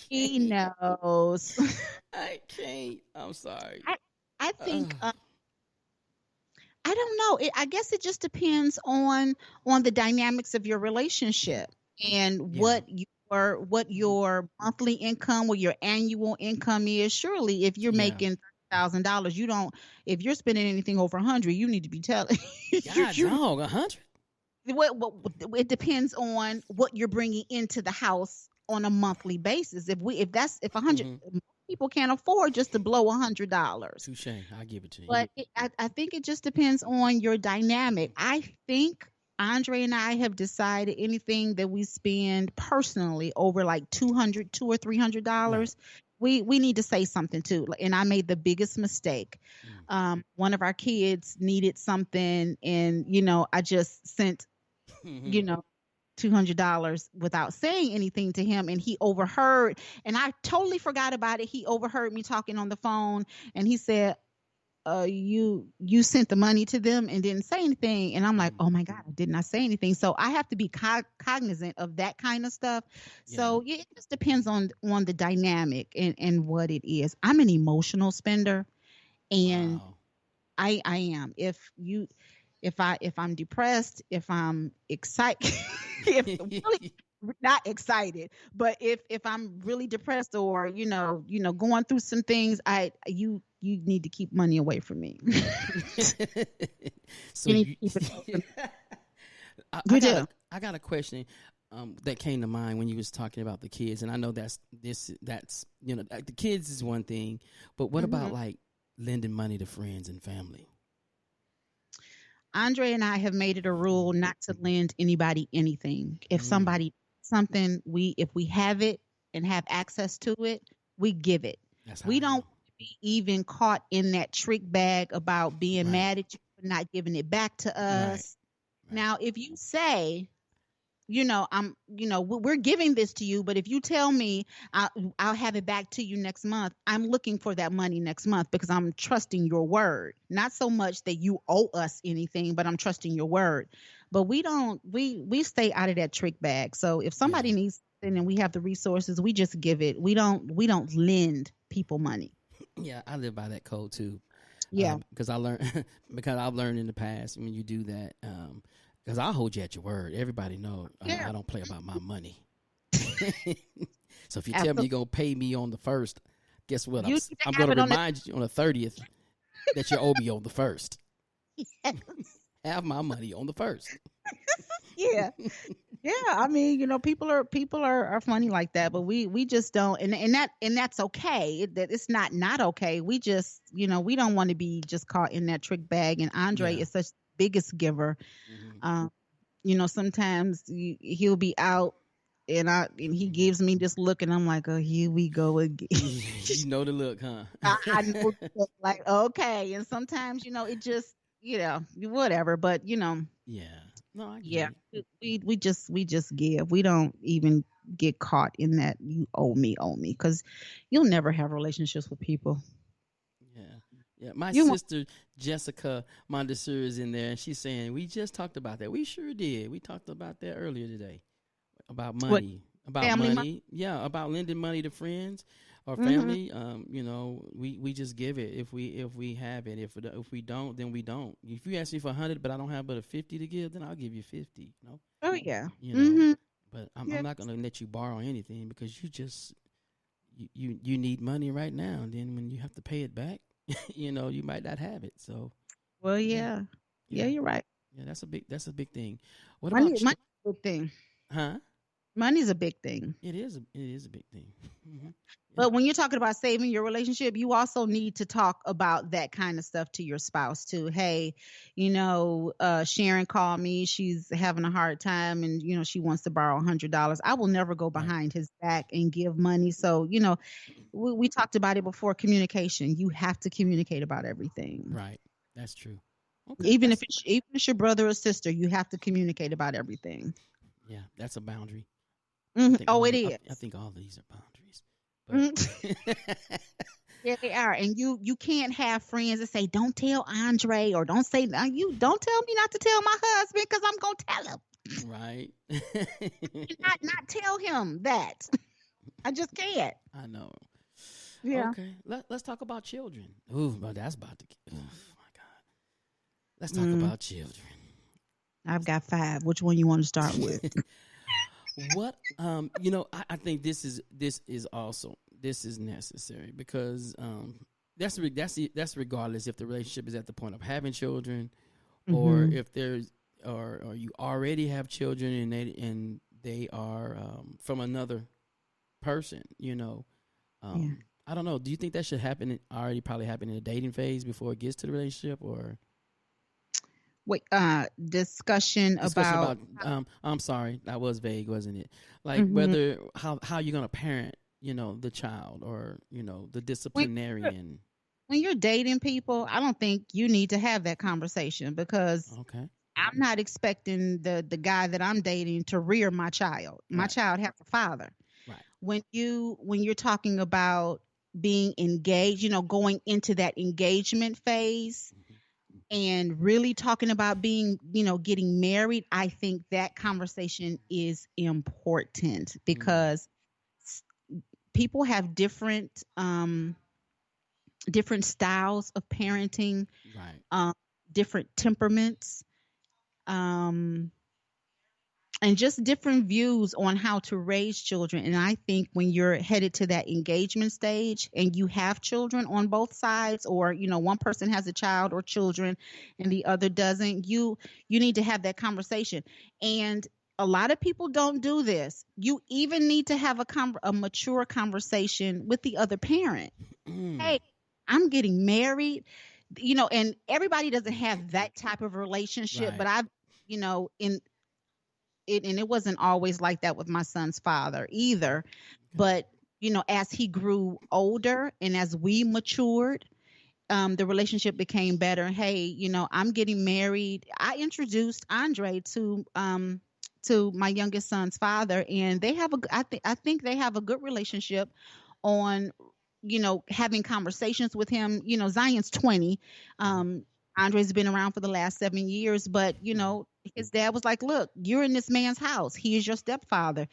He knows. I can't. I'm sorry. I think I don't know. I guess it just depends on the dynamics of your relationship and what your monthly income or your annual income is. Surely, if you're making $1,000, if you're spending anything over 100, you need to be telling. God, no, 100. It depends on what you're bringing into the house on a monthly basis. If 100 people can't afford just to blow $100. Touche, I'll give it to you. But I think it just depends on your dynamic. I think Andre and I have decided anything that we spend personally over like $200 or $300, we need to say something too. And I made the biggest mistake. One of our kids needed something, and I just sent $200 without saying anything to him, and he overheard, and I totally forgot about it. He overheard me talking on the phone, and he said, you sent the money to them and didn't say anything. And I'm like, oh my God, didn't I say anything? So I have to be cognizant of that kind of stuff. So it just depends on the dynamic and what it is. I'm an emotional spender, and I am. If I'm depressed, if I'm excited, really not excited, but if I'm really depressed or going through some things, you need to keep money away from me. So I got a question that came to mind when you was talking about the kids, and I know that's the kids is one thing, but what about like lending money to friends and family? Andre and I have made it a rule not to lend anybody anything. If somebody something, if we have it and have access to it, we give it. We don't be even caught in that trick bag about being mad at you for not giving it back to us. Right. Now, if you say, we're giving this to you, but if you tell me I'll have it back to you next month, I'm looking for that money next month because I'm trusting your word. Not so much that you owe us anything, but I'm trusting your word. But we stay out of that trick bag. So if somebody needs something and we have the resources, we just give it. We don't lend people money. Yeah, I live by that code too. Yeah, because I've learned in the past when you do that. Because I'll hold you at your word. Everybody knows I don't play about my money. So if you tell me you're going to pay me on the 1st, guess what? I'm going to remind you on the 30th that you owe me on the 1st. Yes. Have my money on the 1st. Yeah. Yeah, I mean, people are funny like that, but we just don't, and that's okay. It's not okay. We just, we don't want to be just caught in that trick bag. And Andre Yeah. is such the biggest giver. Hmm. Um, sometimes he'll be out, and he gives me this look, and I'm like, oh, here we go again. You know the look, huh? I know, like, okay. And sometimes, it just, whatever. But Yeah. No, I get yeah, it. we just give. We don't even get caught in that you owe me, because you'll never have relationships with people. Yeah. Yeah. My You want sister Jessica Mondesir is in there, and she's saying we just talked about that. We sure did. We talked about that earlier today. About what, money. About family money? money. Yeah, about lending money to friends or Hmm. family. We just give it if we have it. If we don't, then we don't. If you ask me for 100, but I don't have but a 50 to give, then I'll give you 50. Oh yeah. You know. Hmm. But I'm Yeah. not gonna let you borrow anything because you need money right now. And then when you have to pay it back, you might not have it. So Well, yeah, yeah. Yeah, yeah, you're right. yeah. That's a big thing. What about Money's a big thing. huh? Money's a big thing. It is a big thing. Hmm. Yeah. But when you're talking about saving your relationship, you also need to talk about that kind of stuff to your spouse too. Hey, Sharon called me. She's having a hard time, and she wants to borrow $100. I will never go Right. behind his back and give money. So we talked about it before. Communication. You have to communicate about everything, Right. That's true. Okay. even if That's it's your brother or sister. You have to communicate about everything. yeah. That's a boundary. I Mhm. think Oh, all it the, I is. think all these are boundaries. Mhm. But Yeah, they are. And you can't have friends that say, "Don't tell Andre," or "Don't say you don't tell me not to tell my husband, because I'm gonna tell him." right. And not tell him that. I just can't. I know. Yeah. Okay. Let's talk about children. Ooh, but that's about to. Oh my God. Let's talk Mm, about children. I've got 5. Which one you want to start with? What I think this is also this is necessary because that's regardless if the relationship is at the point of having children or Hmm. if there's or you already have children and they are from another person. Yeah. I don't know. Do you think that should already probably happen in the dating phase before it gets to the relationship or Wait. Discussion discussion about. about I'm sorry, that was vague, wasn't it? Like Hmm. whether how you're gonna parent, the child or, the When disciplinarian. when you're dating people, I don't think you need to have that conversation, because Okay. I'm not expecting the guy that I'm dating to rear my child. My Right. child has a father. Right. When you're talking about being engaged, going into that engagement phase Hmm. and really talking about being, getting married, I think that conversation is important, Mm. because s- people have different styles of parenting, Right. um, different temperaments. Um, and just different views on how to raise children. And I think when you're headed to that engagement stage and you have children on both sides, or one person has a child or children and the other doesn't, you need to have that conversation. And a lot of people don't do this. You even need to have a mature conversation with the other parent. Mm. Hey, I'm getting married, and everybody doesn't have that type of relationship, but Right. I've in it, and it wasn't always like that with my son's father either. Okay. But as he grew older and as we matured, the relationship became better. Hey, I'm getting married. I introduced Andre to my youngest son's father, and they have I think they have a good relationship on, having conversations with him. Zion's 20. Hmm. um Andre's been around for the last 7 years, but Hmm. his dad was like, look, you're in this man's house. He is your stepfather.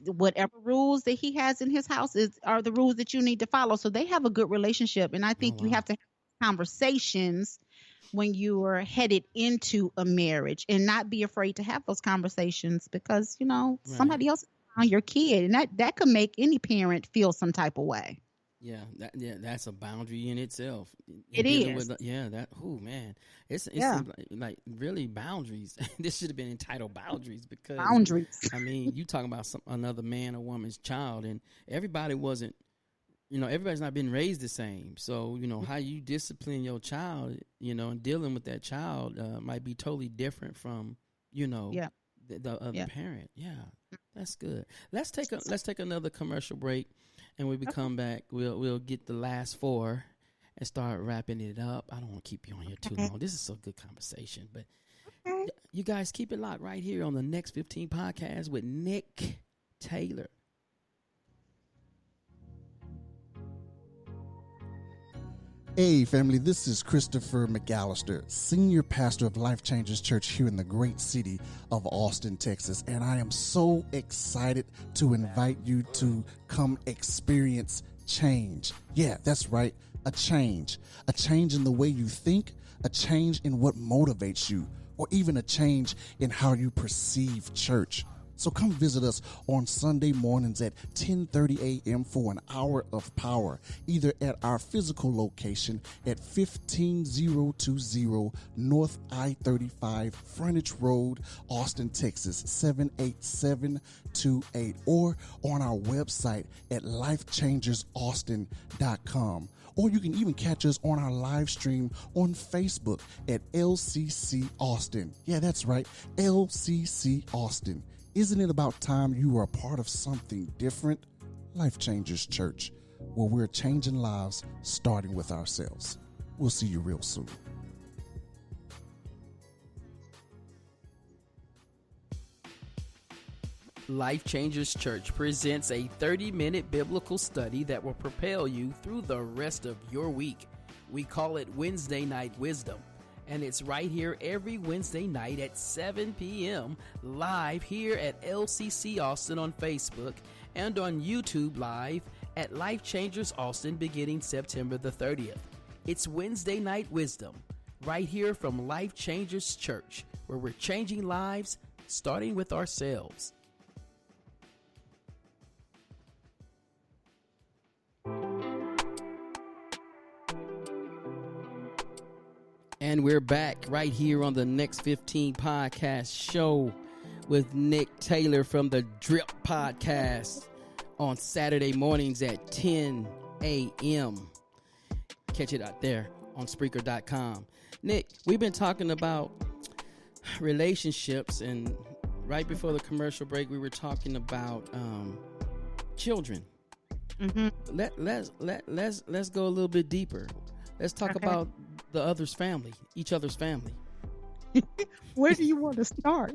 Whatever rules that he has in his house are the rules that you need to follow. So they have a good relationship, and I Oh think you have wow. to have conversations when you are headed into a marriage, and not be afraid to have those conversations, because Right. somebody else is around your kid, and that could make any parent feel some type of way. That's a boundary in itself. It Dealing is. with oh man, it Yeah. seems like really boundaries. This should have been entitled boundaries because Boundaries. I mean, you talking about another man or woman's child, and everybody wasn't. Everybody's not been raised the same. So how you discipline your child, and dealing with that child might be totally different from Yeah. the other Yeah. parent. Yeah, that's good. Let's take another commercial break. And when we come back, we'll get the last four and start wrapping it up. I don't want to keep you on here too long. This is a good conversation, but you guys keep it locked right here on the Next 15 podcast with Nichole Taylor. Hey family, this is Christopher McAllister, Senior Pastor of Life Changers Church here in the great city of Austin, Texas. And I am so excited to invite you to come experience change. Yeah, that's right, a change. A change in the way you think, a change in what motivates you, or even a change in how you perceive church. So come visit us on Sunday mornings at 10:30 a.m. for an hour of power, either at our physical location at 15020 North I-35 Frontage Road, Austin, Texas, 78728, or on our website at lifechangersaustin.com. Or you can even catch us on our live stream on Facebook at LCC Austin. Yeah, that's right, LCC Austin. Isn't it about time you are a part of something different? Life Changers Church, where we're changing lives starting with ourselves. We'll see you real soon. Life Changers Church presents a 30-minute biblical study that will propel you through the rest of your week. We call it Wednesday Night Wisdom. And it's right here every Wednesday night at 7 p.m. live here at LCC Austin on Facebook and on YouTube live at Life Changers Austin beginning September the 30th. It's Wednesday Night Wisdom right here from Life Changers Church, where we're changing lives starting with ourselves. And we're back right here on the Next 15 podcast show with Nichole Taylor from the D.R.I.P podcast on Saturday mornings at 10 a.m. Catch it out there on Spreaker.com. Nick, we've been talking about relationships, and right before the commercial break, we were talking about children. Mm-hmm. Let's go a little bit deeper. Let's talk about the other's family, each other's family. Where do you want to start?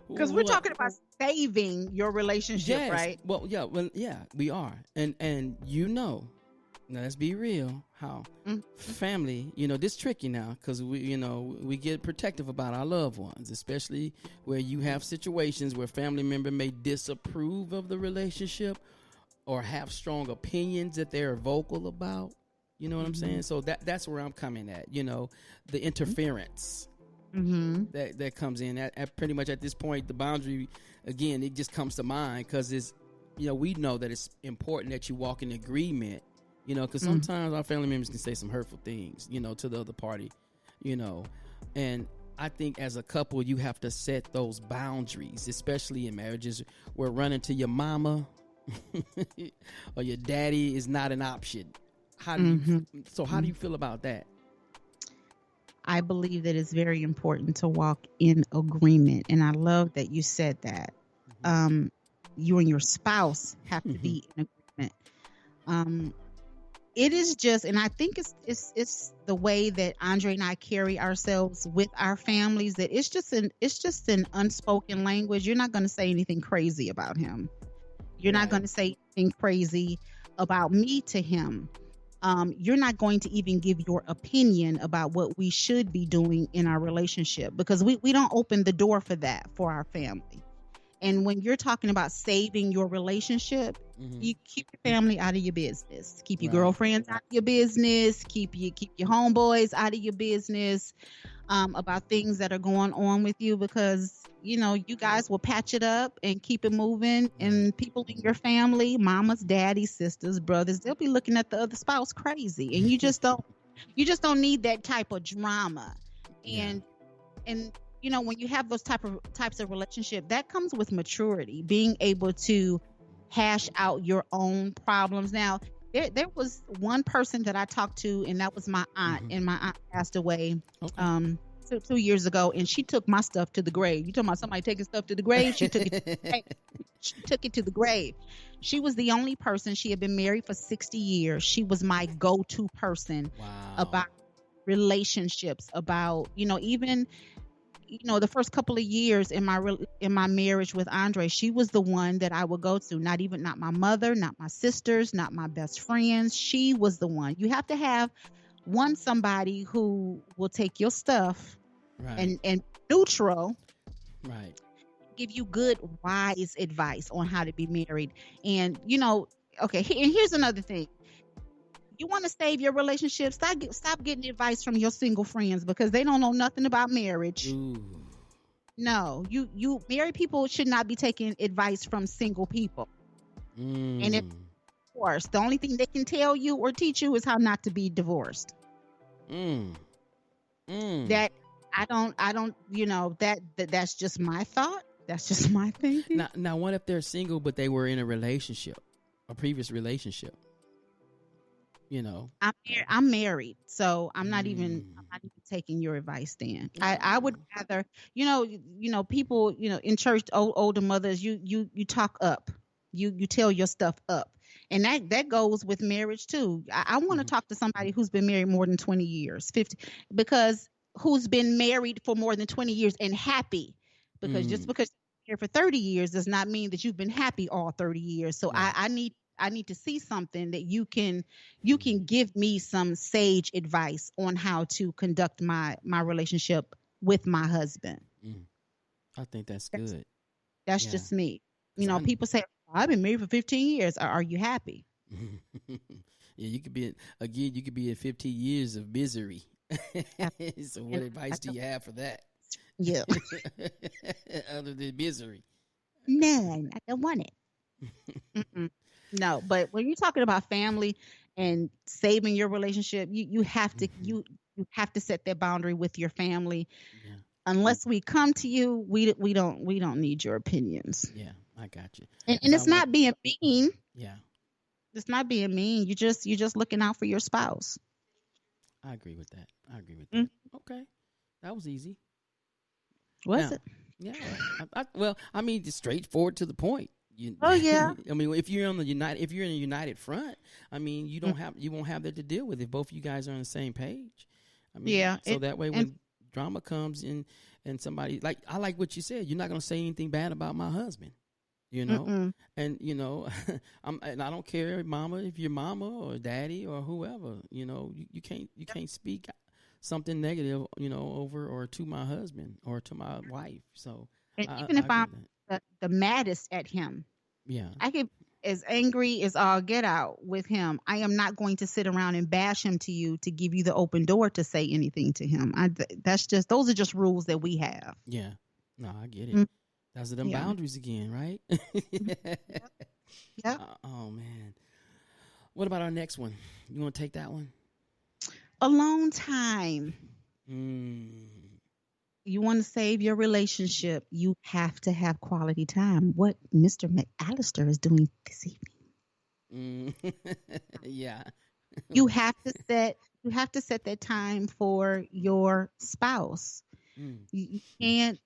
Because we're talking about saving your relationship, yes. right? Well, yeah, we are. And now let's be real, how family, this tricky now, because we get protective about our loved ones, especially where you have situations where family member may disapprove of the relationship or have strong opinions that they're vocal about. You know what I'm saying? So that's where I'm coming at, the interference that comes in at pretty much at this point. The boundary, again, it just comes to mind because it's, we know that it's important that you walk in agreement, because sometimes our family members can say some hurtful things, to the other party, and I think as a couple, you have to set those boundaries, especially in marriages where running to your mama or your daddy is not an option. How do you feel about that? I believe that it's very important to walk in agreement. And I love that you said that. You and your spouse have to be in agreement. It is just, and I think it's the way that Andre and I carry ourselves with our families, that it's just an unspoken language. You're not going to say anything crazy about him. You're not going to say anything crazy about me to him. You're not going to even give your opinion about what we should be doing in our relationship, because we don't open the door for that for our family. And when you're talking about saving your relationship, you keep your family out of your business. Keep your girlfriends out of your business. Keep your homeboys out of your business about things that are going on with you, because you guys will patch it up and keep it moving. And people in your family, mamas, daddies, sisters, brothers, they'll be looking at the other spouse crazy, and you just don't need that type of drama. And when you have those types of relationship, that comes with maturity, being able to hash out your own problems. Now, there was one person that I talked to, and that was my aunt, and my aunt passed away 2 years ago, and she took my stuff to the grave. You talking about somebody taking stuff to the grave? She took it. She took it to the grave. She was the only person. She had been married for 60 years. She was my go-to person about relationships, about even the first couple of years in my marriage with Andre. She was the one that I would go to. Not my mother, not my sisters, not my best friends. She was the one. You have to have somebody who will take your stuff and neutral, give you good, wise advice on how to be married. And okay, and here's another thing. You want to save your relationship, stop getting advice from your single friends, because they don't know nothing about marriage. Ooh. No, you married people should not be taking advice from single people. And if divorced, the only thing they can tell you or teach you is how not to be divorced. That I don't that's just my thought. That's just my thinking. Now, what if they're single but they were in a relationship, a previous relationship? I'm married, so I'm not even taking your advice then. I would rather, people, in church, older mothers, you talk up, you tell your stuff up. And that goes with marriage too. I want to talk to somebody who's been married more than 20 years, 50, because who's been married for more than 20 years and happy, because just because you're here for 30 years does not mean that you've been happy all 30 years. So I need to see something that you can give me some sage advice on how to conduct my relationship with my husband. I think that's good. That's just me. People say, I've been married for 15 years. Are you happy? You could be in 15 years of misery. So what advice do you have for that? Yeah. Other than misery. None. I don't want it. No, but when you're talking about family and saving your relationship, you have to you have to set that boundary with your family. Yeah. Unless we come to you, we don't need your opinions. Yeah, I got you. And it's not being mean. Yeah. It's not being mean. You're just looking out for your spouse. I agree with that. Okay. That was easy. Was it? Yeah. I mean, just straightforward to the point. Yeah. I mean, if you're in a united front, I mean, you won't have that to deal with if both of you guys are on the same page. I mean, so that way when drama comes in and somebody, like, I like what you said, you're not going to say anything bad about my husband, and and I don't care, mama, if you're mama or daddy or whoever, you can't speak something negative, over or to my husband or to my wife. So even if I'm the maddest at him, I get as angry as I'll get out with him. I am not going to sit around and bash him to you to give you the open door to say anything to him. Those are just rules that we have. Yeah, no, I get it. Those are them boundaries again, right? Yeah. Oh man, what about our next one? You want to take that one? Alone time. You want to save your relationship, you have to have quality time. What Mr. McAllister is doing this evening. Yeah. You have to set that time for your spouse. You can't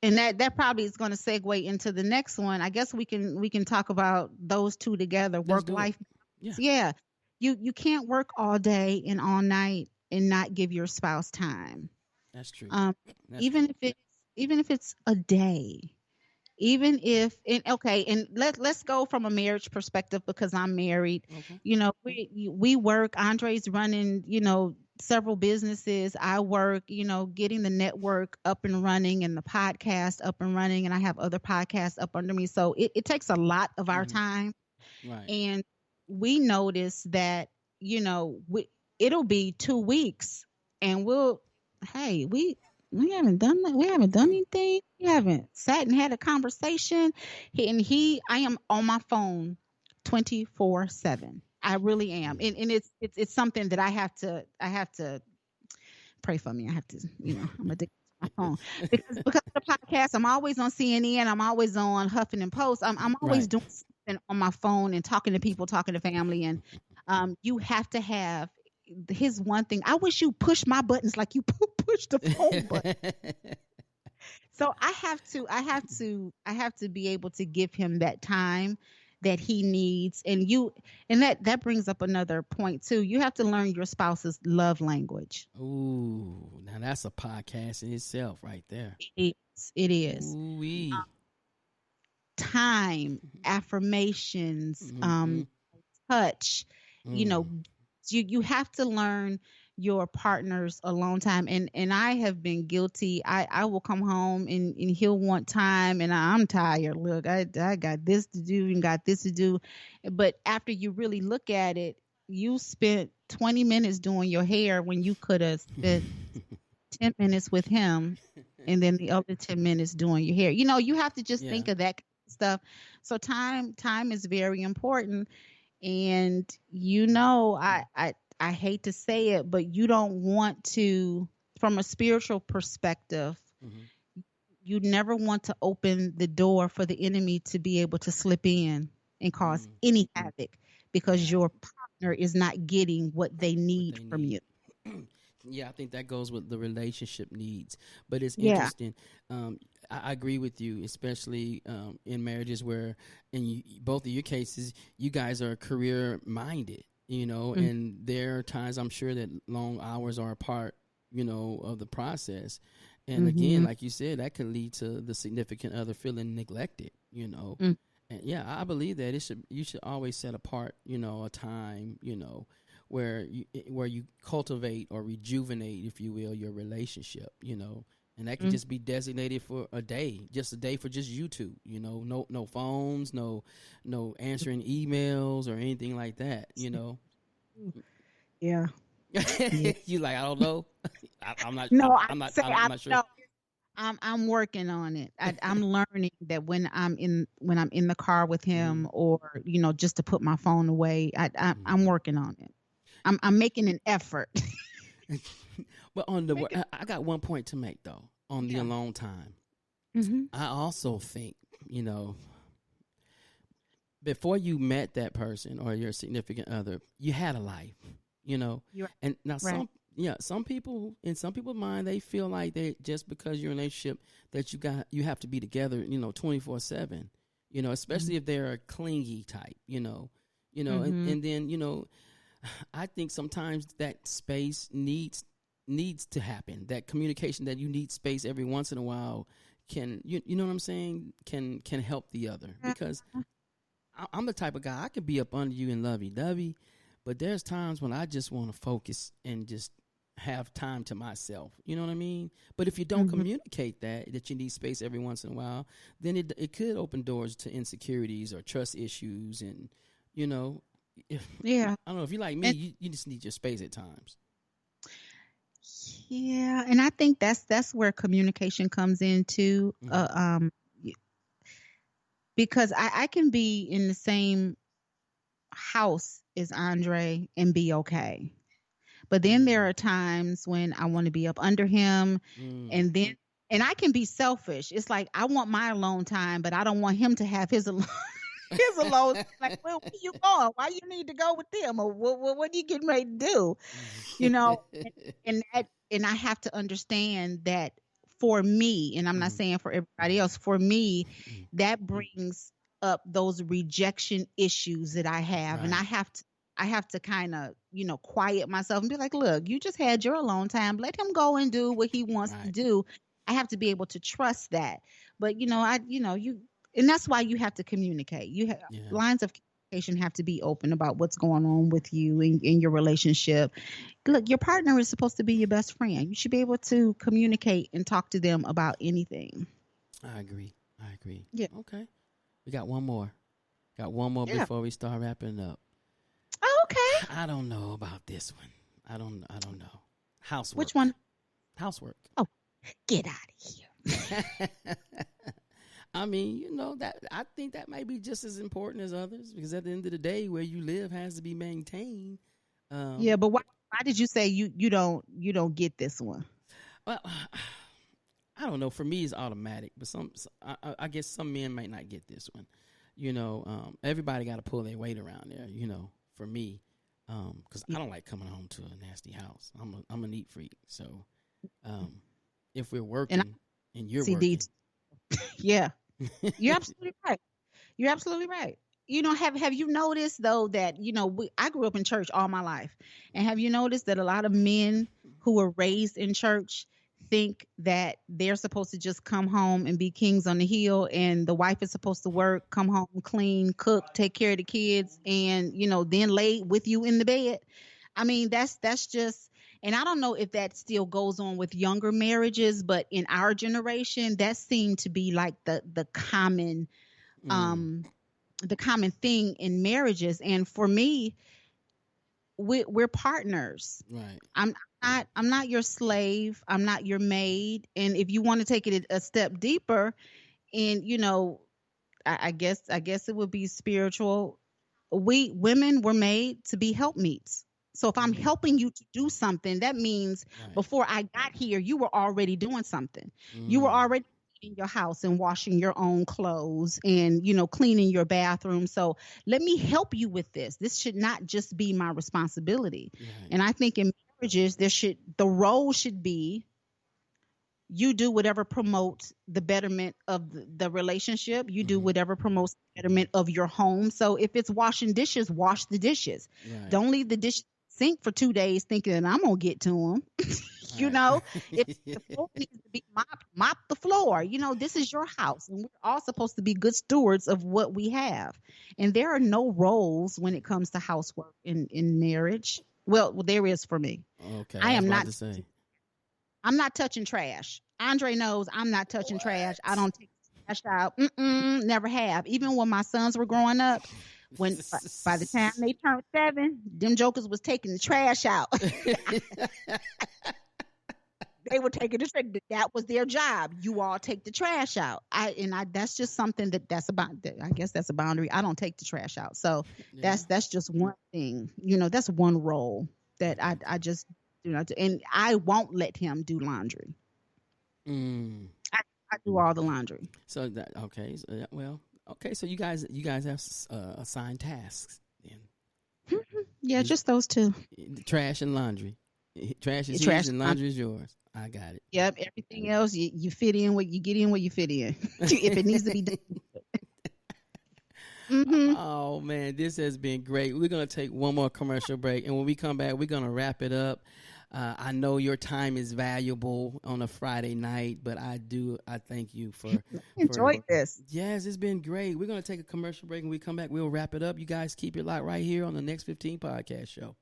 and that probably is going to segue into the next one. I guess we can talk about those two together. Work life. Yeah. You can't work all day and all night and not give your spouse time. That's true. Even if it's a day, and let's go from a marriage perspective, because I'm married. Okay. We work. Andre's running, several businesses. I work, getting the network up and running and the podcast up and running. And I have other podcasts up under me. So it takes a lot of our Hmm. time. Right. And we notice that, it'll be 2 weeks and hey, we haven't done that. We haven't done anything. We haven't sat and had a conversation. I am on my phone 24/7. I really am. And it's something that I have to pray for me. I have to, I'm addicted to my phone because of the podcast. I'm always on CNN. I'm always on Huffing and Post. I'm always Right. doing something on my phone and talking to people, talking to family. And you have to have. Here's one thing. I wish you push my buttons like you push the phone button. So I have to be able to give him that time that he needs. And that brings up another point too. You have to learn your spouse's love language. Ooh, now that's a podcast in itself, right there. It is Ooh-wee. time, affirmations, Mm-hmm. touch. You Mm. know, you have to learn your partner's alone time. And I have been guilty. I will come home and he'll want time, and I'm tired. Look, I got this to do and got this to do. But after you really look at it, you spent 20 minutes doing your hair when you could have spent 10 minutes with him and then the other 10 minutes doing your hair. You have to just Yeah. think of that kind of stuff. So time is very important. And I hate to say it, but you don't want to, from a spiritual perspective, Mm-hmm. you never want to open the door for the enemy to be able to slip in and cause Mm. any havoc because Yeah. your partner is not getting what they What need they from need. you. Yeah, I think that goes with the relationship needs. But it's Yeah. interesting. I agree with you, especially in marriages where, in both of your cases, you guys are career minded, Mm, and there are times I'm sure that long hours are a part, of the process. And again, mhm, like you said, that could lead to the significant other feeling neglected. mm. And yeah, I believe that you should always set apart, a time, where you cultivate or rejuvenate, if you will, your relationship. And that could Mm. just be designated for a day, just a day for just you two. No phones, no answering emails or anything like that. Yeah. Yeah. You like, I don't know. I'm not. No, I I'm not. say I'm I not sure. don't know. I'm working on it. I'm learning that when I'm in the car with Hmm. him, or just to put my phone away. I'm Hmm. working on it. I'm making an effort. But Make it. I got one point to make though on the Yeah. alone time. Hmm. I also think, before you met that person or your significant other, you had a life, you know. You're And now right. some people, in some people's mind, they feel like they, just because you're in a relationship, that you have to be together, 24/7. Mm-hmm. Especially if they're a clingy type, and, Mm-hmm. and then, I think sometimes that space needs to happen. That communication, that you need space every once in a while, you know what I'm saying, can help the other. Because I'm the type of guy, I could be up under you and lovey dovey, but there's times when I just want to focus and just have time to myself. You know what I mean? But if you don't Mm-hmm. communicate that you need space every once in a while, then it could open doors to insecurities or trust issues. And you know, if Yeah. I don't know, if you're like me, And you just need your space at times. yeah, and I think that's where communication comes into. Hmm. Y- because I can be in the same house as Andre and be okay. But then there Mm. are times when I want to be up under him, Mm. and then and I can be selfish. It's like I want my alone time, but I don't want him to have his alone his alone. Like, well, where you going? Why you need to go with them? Or what are you getting ready to do? You know, and I have to understand that for me, and I'm not Mhm. saying for everybody else, for me, Mhm. that brings up those rejection issues that I have, and Right. I have to kind of quiet myself and be like, look, you just had your alone time. Let him go and do what he wants to Right. do. I have to be able to trust that. But I you and that's why you have to communicate. You have Yeah. lines of communication have to be open about what's going on with you in your relationship. Look, your partner is supposed to be your best friend. You should be able to communicate and talk to them about anything. I agree. Yeah. Okay. We got one more. Yeah. Before we start wrapping up. Oh, okay. I don't know about this one. I don't know. Housework. Which one? Housework. Oh, get out of here. I mean, that I think that might be just as important as others, because at the end of the day, where you live has to be maintained. Yeah, but why did you say you don't get this one? Well, I don't know. For me, it's automatic, but I guess some men might not get this one. Everybody got to pull their weight around there. For me, because I don't like coming home to a nasty house. I'm a neat freak. So, if we're working and you're working, yeah, you're absolutely right. You're absolutely right. Have you noticed though that I grew up in church all my life, and have you noticed that a lot of men who were raised in church think that they're supposed to just come home and be kings on the hill, and the wife is supposed to work, come home, clean, cook, take care of the kids, and then lay with you in the bed? I mean, that's just, and I don't know if that still goes on with younger marriages, but in our generation, that seemed to be like the common the common thing in marriages. And for me, we're partners. right? I'm not your slave. I'm not your maid. And if you want to take it a step deeper, and I guess it would be spiritual. We women were made to be helpmeets. So if I'm helping you to do something, that means before I got here, you were already doing something. You were already in your house and washing your own clothes and cleaning your bathroom. So let me help you with this. This should not just be my responsibility. And I think in marriages, the role should be, you do whatever promotes the betterment of the relationship. You do whatever promotes the betterment of your home. So if it's washing dishes, wash the dishes. Don't leave the dish sink for 2 days thinking that I'm gonna get to them. If the floor needs to be mopped, mop the floor. This is your house, and we're all supposed to be good stewards of what we have. And there are no roles when it comes to housework in marriage. Well, there is for me. Okay, I am not. to say. I'm not touching trash. Andre knows I'm not touching trash. I don't take trash out. Never have. Even when my sons were growing up, when by the time they turned 7, them jokers was taking the trash out. They were taking the trash. That was their job. You all take the trash out. That's just something that's about. I guess that's a boundary. I don't take the trash out. So that's just one thing. That's one role that I just do not do. And I won't let him do laundry. I do all the laundry. So that okay. So, okay. So you guys have assigned tasks then. Yeah, just those two. Trash and laundry. Trash is his and laundry is yours. I got it. Yep. Everything else, you fit in where you get in where you fit in. If it needs to be done. Oh man, this has been great. We're gonna take one more commercial break, and when we come back, we're gonna wrap it up. I know your time is valuable on a Friday night, but I thank you for enjoy this. Yes, it's been great. We're gonna take a commercial break, and when we come back, we'll wrap it up. You guys keep it locked right here on the Next 15 podcast show.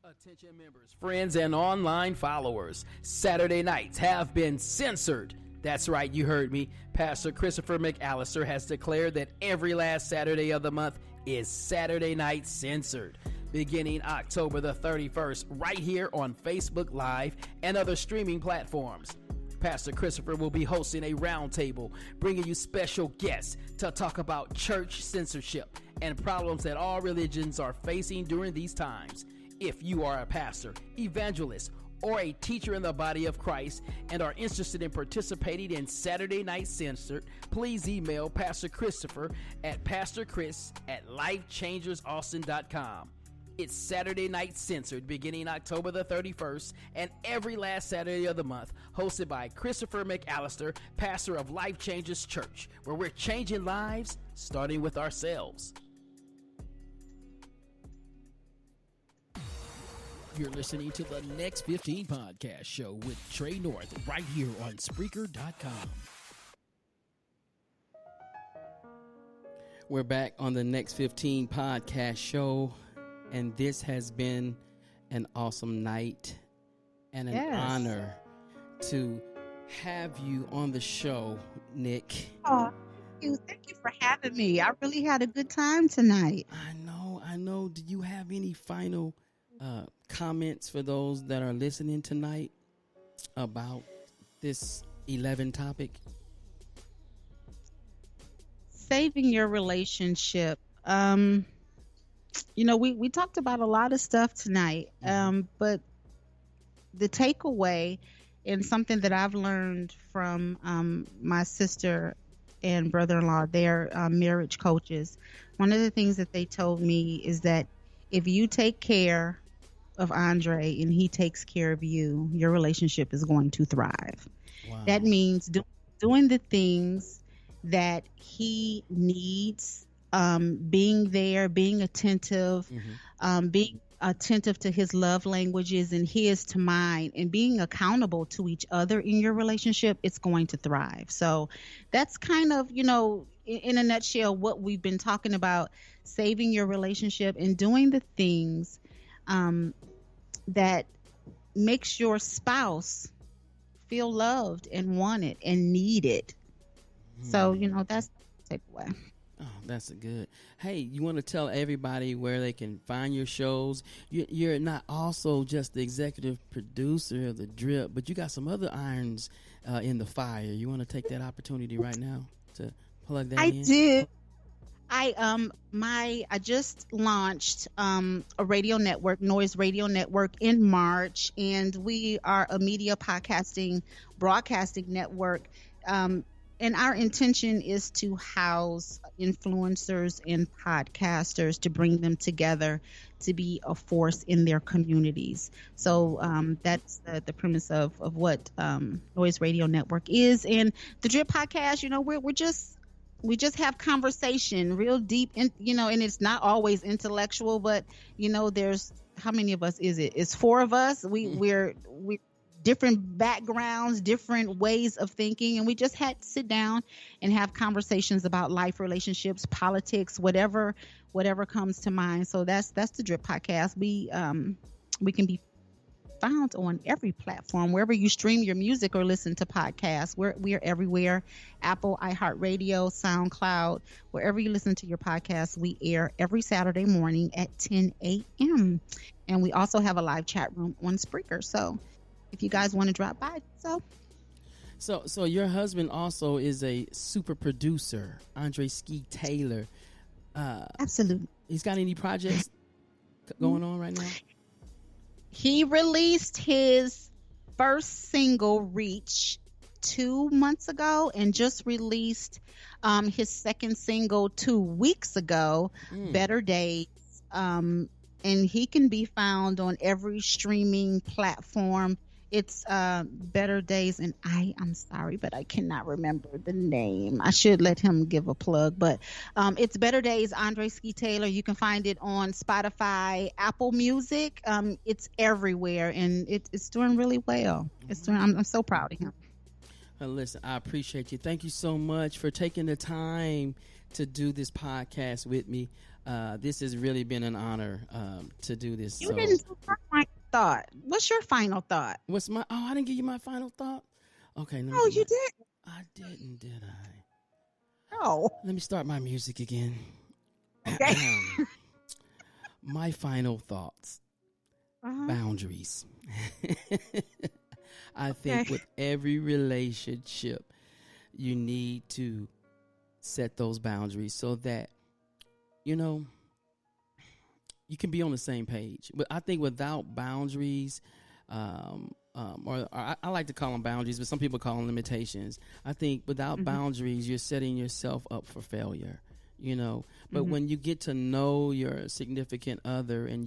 Attention members, friends, and online followers. Saturday nights have been censored. That's right, you heard me. Pastor Christopher McAllister has declared that every last Saturday of the month is Saturday Night Censored, beginning October the 31st, right here on Facebook Live and other streaming platforms. Pastor Christopher will be hosting a roundtable, bringing you special guests to talk about church censorship and problems that all religions are facing during these times. If you are a pastor, evangelist, or a teacher in the body of Christ and are interested in participating in Saturday Night Censored, please email Pastor Christopher at pastorchris@lifechangersaustin.com. It's Saturday Night Censored beginning October the 31st and every last Saturday of the month, hosted by Christopher McAllister, pastor of Life Changers Church, where we're changing lives starting with ourselves. You're listening to the Next 15 podcast show with Trey North right here on Spreaker.com. We're back on the Next 15 podcast show, and this has been an awesome night and an honor to have you on the show, Nick. Oh, thank you for having me. I really had a good time tonight. I know. Do you have any final comments for those that are listening tonight about this 11 topic? Saving your relationship. We talked about a lot of stuff tonight, but the takeaway and something that I've learned from my sister and brother-in-law, they're marriage coaches. One of the things that they told me is that if you take care of Andre and he takes care of you, your relationship is going to thrive. Wow. That means doing the things that he needs, being there, being attentive, being attentive to his love languages and his to mine, and being accountable to each other in your relationship, it's going to thrive. So that's kind of, in a nutshell, what we've been talking about: saving your relationship and doing the things that makes your spouse feel loved and wanted and needed. So, that's the takeaway. Oh, that's good. Hey, you want to tell everybody where they can find your shows? You're not also just the executive producer of the Drip, but you got some other irons in the fire. You want to take that opportunity right now to plug that in? I do. I just launched a radio network, Noise Radio Network, in March, and we are a media broadcasting network. And our intention is to house influencers and podcasters, to bring them together to be a force in their communities. So that's the premise of what Noise Radio Network is. And the Drip Podcast, we just have conversation real deep, and it's not always intellectual, but there's, how many of us is it? It's 4 of us. We're different backgrounds, different ways of thinking, and we just had to sit down and have conversations about life, relationships, politics, whatever comes to mind. So that's the Drip Podcast. We can be found on every platform, wherever you stream your music or listen to podcasts. We're everywhere: Apple, iHeartRadio, SoundCloud, wherever you listen to your podcasts. We air every Saturday morning at 10 a.m. And we also have a live chat room on Spreaker. So if you guys want to drop by, so your husband also is a super producer, Andre Ski Taylor. Absolutely. He's got any projects going on right now? He released his first single, Reach, 2 months ago, and just released his second single 2 weeks ago, Better Days. And he can be found on every streaming platform. It's Better Days, and I'm sorry, but I cannot remember the name. I should let him give a plug, but it's Better Days, Andre Ski Taylor. You can find it on Spotify, Apple Music. It's everywhere, and it's doing really well. I'm so proud of him. Listen, I appreciate you. Thank you so much for taking the time to do this podcast with me. This has really been an honor to do this. You didn't do my thought. What's your final thought? I didn't give you my final thought? Okay. No, you did. I didn't, did I? No. Let me start my music again. Okay. My final thoughts. Boundaries. I think with every relationship, you need to set those boundaries so that, you can be on the same page. But I think without boundaries, or I like to call them boundaries, but some people call them limitations. I think without boundaries, you're setting yourself up for failure, But when you get to know your significant other and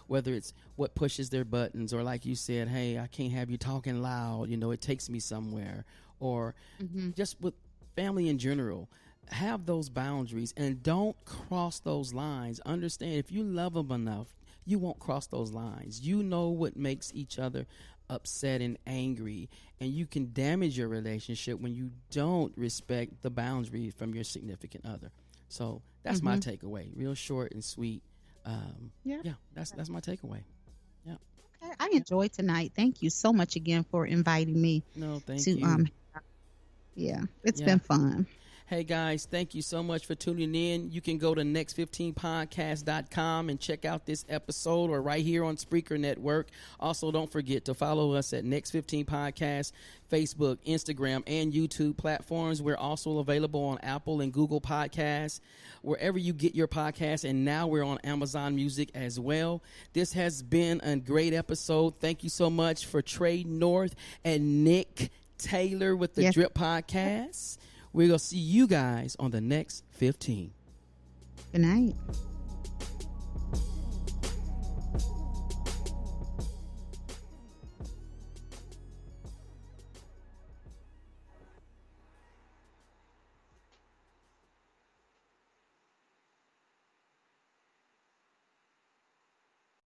whether it's what pushes their buttons, or like you said, hey, I can't have you talking loud, it takes me somewhere, or just with family in general, have those boundaries and don't cross those lines. Understand, if you love them enough, you won't cross those lines. You know what makes each other upset and angry, and you can damage your relationship when you don't respect the boundary from your significant other. So that's my takeaway. Real short and sweet. Yeah, that's my takeaway. Yeah. Okay. I enjoyed tonight. Thank you so much again for inviting me. No, thank to you. Yeah, it's been fun. Hey guys, thank you so much for tuning in. You can go to next15podcast.com and check out this episode, or right here on Spreaker Network. Also, don't forget to follow us at Next 15 Podcast, Facebook, Instagram, and YouTube platforms. We're also available on Apple and Google Podcasts, wherever you get your podcasts, and now we're on Amazon Music as well. This has been a great episode. Thank you so much for Trey North and Nick Taylor with the Drip Podcast. We're going to see you guys on the next 15. Good night.